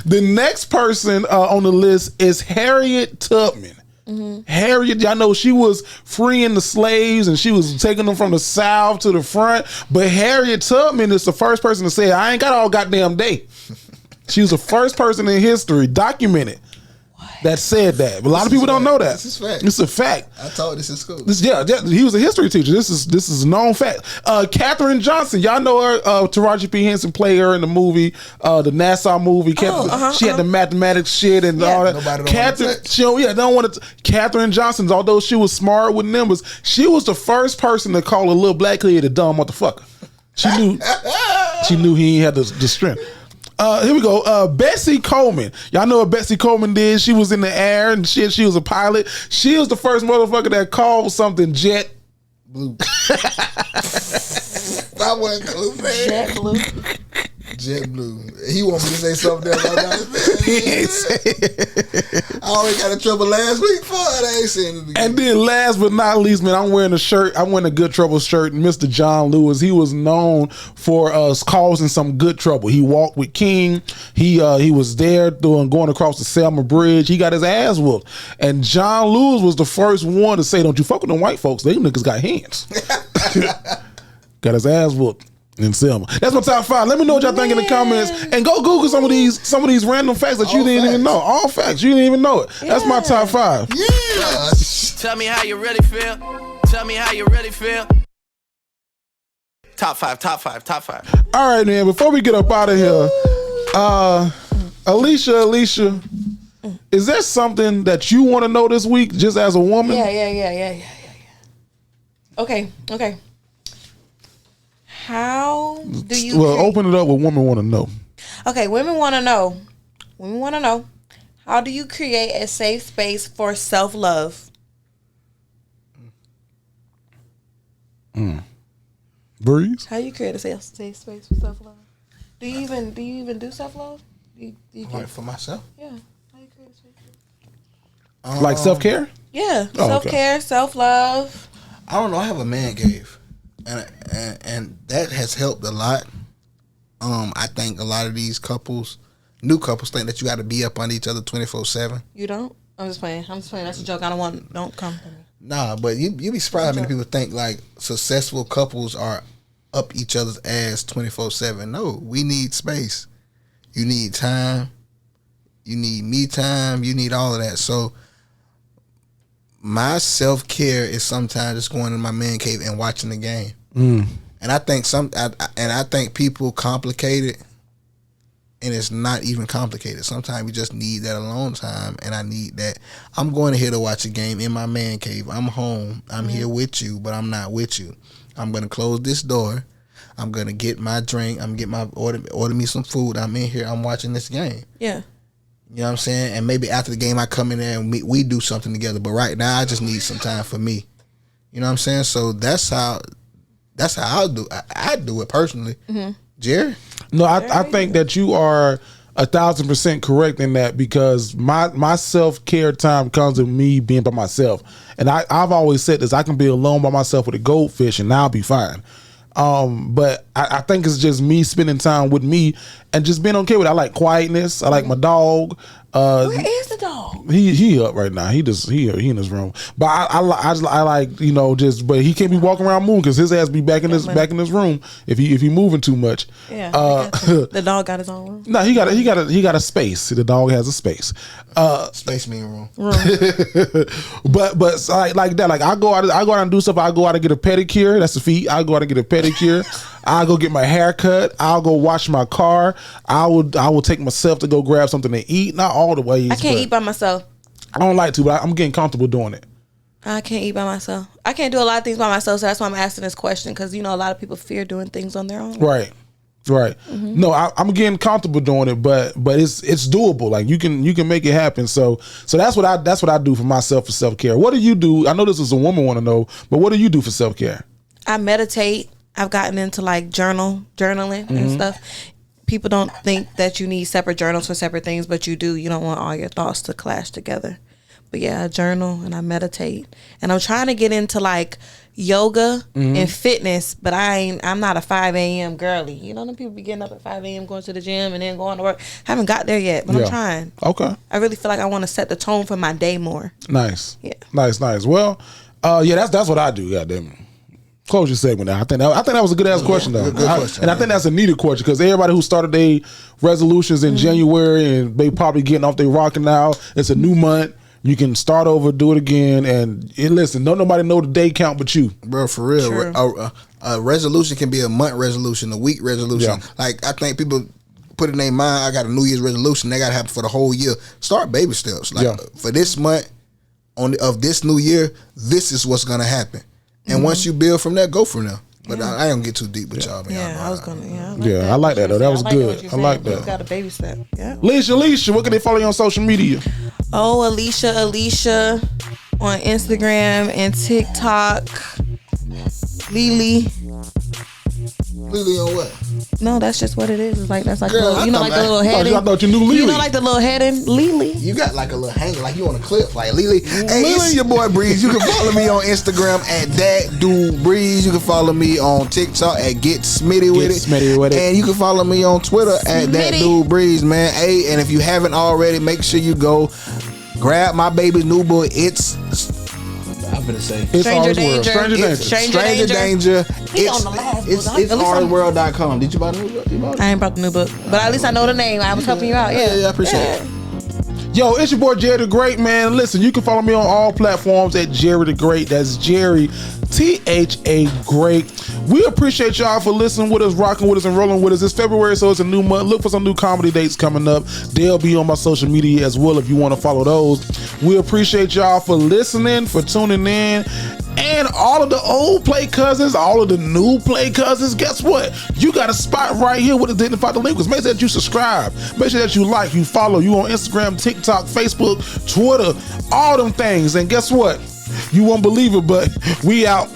the next person on the list is Harriet Tubman. Mm-hmm. Harriet, y'all know she was freeing the slaves and she was taking them from the South to the front. But Harriet Tubman is the first person to say, "I ain't got all goddamn day." She was the first person in history documented that said that. But a lot of people don't know that. This is fact. It's a fact. I taught this in school. He was a history teacher. This is a known fact. Katherine Johnson, y'all know her. Taraji P. Henson played her in the movie, the Nassau movie. She had the mathematics shit and all that. Nobody don't want to. Katherine Johnson, although she was smart with numbers, she was the first person to call a little black kid a dumb motherfucker. She knew he ain't had the strength. Here we go. Bessie Coleman. Y'all know what Bessie Coleman did. She was in the air and shit. She was a pilot. She was the first motherfucker that called something jet blue. I wasn't gonna say Jet blue. Jet blue. He want me to say something else. He ain't say it. I already got in trouble last week for it. I ain't saying it again. And then last but not least, man, I'm wearing a shirt. I'm wearing a Good Trouble shirt. Mr. John Lewis, he was known for causing some good trouble. He walked with King. He was there going across the Selma Bridge. He got his ass whooped. And John Lewis was the first one to say, "Don't you fuck with them white folks. They niggas got hands." Got his ass whooped in Selma. That's my top 5. Let me know what y'all think in the comments, and go Google some of these random facts that you didn't even know. All facts, you didn't even know it. That's my top 5. Yeah. Tell me how you really feel. Tell me how you really feel. Top 5, top 5, top 5. All right, man. Before we get up out of here, Alecia, is there something that you want to know this week, just as a woman? Yeah. Okay. How do you? Well, open it up. What women want to know. Okay, women want to know. How do you create a safe space for self-love? Breeze. How do you create a safe space for self-love? Do you even do self-love? Do you Like for myself? Yeah. How do you create a space? Like self-care? Yeah, Oh, self-care, self-love. I don't know. I have a man cave, and that has helped a lot. I think a lot of these new couples, think that you got to be up on each other 24/7. You don't? I'm just playing. That's a joke. Don't come for me. Nah, but you be surprised how many people think like successful couples are up each other's ass 24/7. No, we need space. You need time. You need me time. You need all of that. So my self-care is sometimes just going in my man cave and watching the game. And I think people complicate it, and it's not even complicated. Sometimes you just need that alone time, and I need that. I'm going here to watch a game in my man cave. I'm home. I'm here with you, but I'm not with you. I'm going to close this door. I'm going to get my drink. I'm going to order me some food. I'm in here. I'm watching this game. Yeah. You know what I'm saying? And maybe after the game, I come in there and we do something together. But right now, I just need some time for me. You know what I'm saying? So that's how I do it personally. Jerry? No, I think that you are 1,000% correct in that, because my self-care time comes with me being by myself. And I've always said this: I can be alone by myself with a goldfish and I'll be fine. But I think it's just me spending time with me and just being okay with it. I like quietness. I like my dog. Where is the dog? He up right now. He in his room. But I like, you know, just, but he can't be walking around moving because his ass be back in his room if he moving too much. Yeah. The dog got his own room. No, he got a space. The dog has a space. Space mean room. But like that. Like I go out and do stuff. I go out and get a pedicure. That's the feet. I go out and get a pedicure. I'll go get my hair cut. I'll go wash my car. I will take myself to go grab something to eat. Not all the ways. I can't eat by myself. I don't like to, but I'm getting comfortable doing it. I can't eat by myself. I can't do a lot of things by myself, so that's why I'm asking this question, because you know a lot of people fear doing things on their own. Right. No, I'm getting comfortable doing it, but it's doable. Like you can make it happen. So that's what I do for myself for self-care. What do you do? I know this is a woman want to know, but what do you do for self-care? I meditate. I've gotten into like journaling and stuff. People don't think that you need separate journals for separate things, but you do. You don't want all your thoughts to clash together. But yeah, I journal and I meditate. And I'm trying to get into like yoga and fitness, but I'm not a 5 a.m. girly. You know, them people be getting up at 5 a.m. going to the gym and then going to work. Haven't got there yet, but I'm trying. Okay. I really feel like I want to set the tone for my day more. Nice. Yeah. Nice. Well, that's what I do. Goddamn. Close your segment now. I think that was a good ass question though. Good question. And I think that's a needed question, because everybody who started their resolutions in January and they probably getting off their rocking now. It's a new month. You can start over, do it again, and listen. Don't nobody know the day count but you, bro. For real, a resolution can be a month resolution, a week resolution. Yeah. Like I think people put in their mind, I got a New Year's resolution. They got to happen for the whole year. Start baby steps. Like for this month of this new year, this is what's gonna happen. And once you build from there, go from there. But I ain't gonna get too deep with y'all, man. Yeah, I was gonna. I like that though. That was good. I like that. You got a baby step. Yeah. Alecia, what can they follow you on social media? Oh, Alecia on Instagram and TikTok. Lily on what? No, that's just what it is. It's like that's like Girl, the little heading. I thought you knew Lily. You know, like the little heading, Lily. You got like a little hanger, like you on a clip, like Lily. Hey, it's your boy Breeze. You can follow me on Instagram at That Dude Breeze. You can follow me on TikTok at Get Smitty with it. And you can follow me on Twitter at That Dude Breeze, man. Hey, and if you haven't already, make sure you go grab my baby's new book. I'm gonna say Stranger Danger. Stranger Danger. It's ourworld.com. Did you buy the new book? I ain't bought the new book, but at least I know the name. I was helping you out. Yeah, I appreciate it. Yo, it's your boy Jerry the Great, man. Listen, you can follow me on all platforms at Jerry the Great. That's Jerry, THA Great. We appreciate y'all for listening with us, rocking with us, and rolling with us. It's February, so it's a new month. Look for some new comedy dates coming up. They'll be on my social media as well if you want to follow those. We appreciate y'all for listening, for tuning in. And all of the old play cousins, all of the new play cousins, guess what? You got a spot right here with the Dignified Delinquents. Make sure that you subscribe. Make sure that you like, you follow. You on Instagram, TikTok, Facebook, Twitter, all them things. And guess what? You won't believe it, but we out.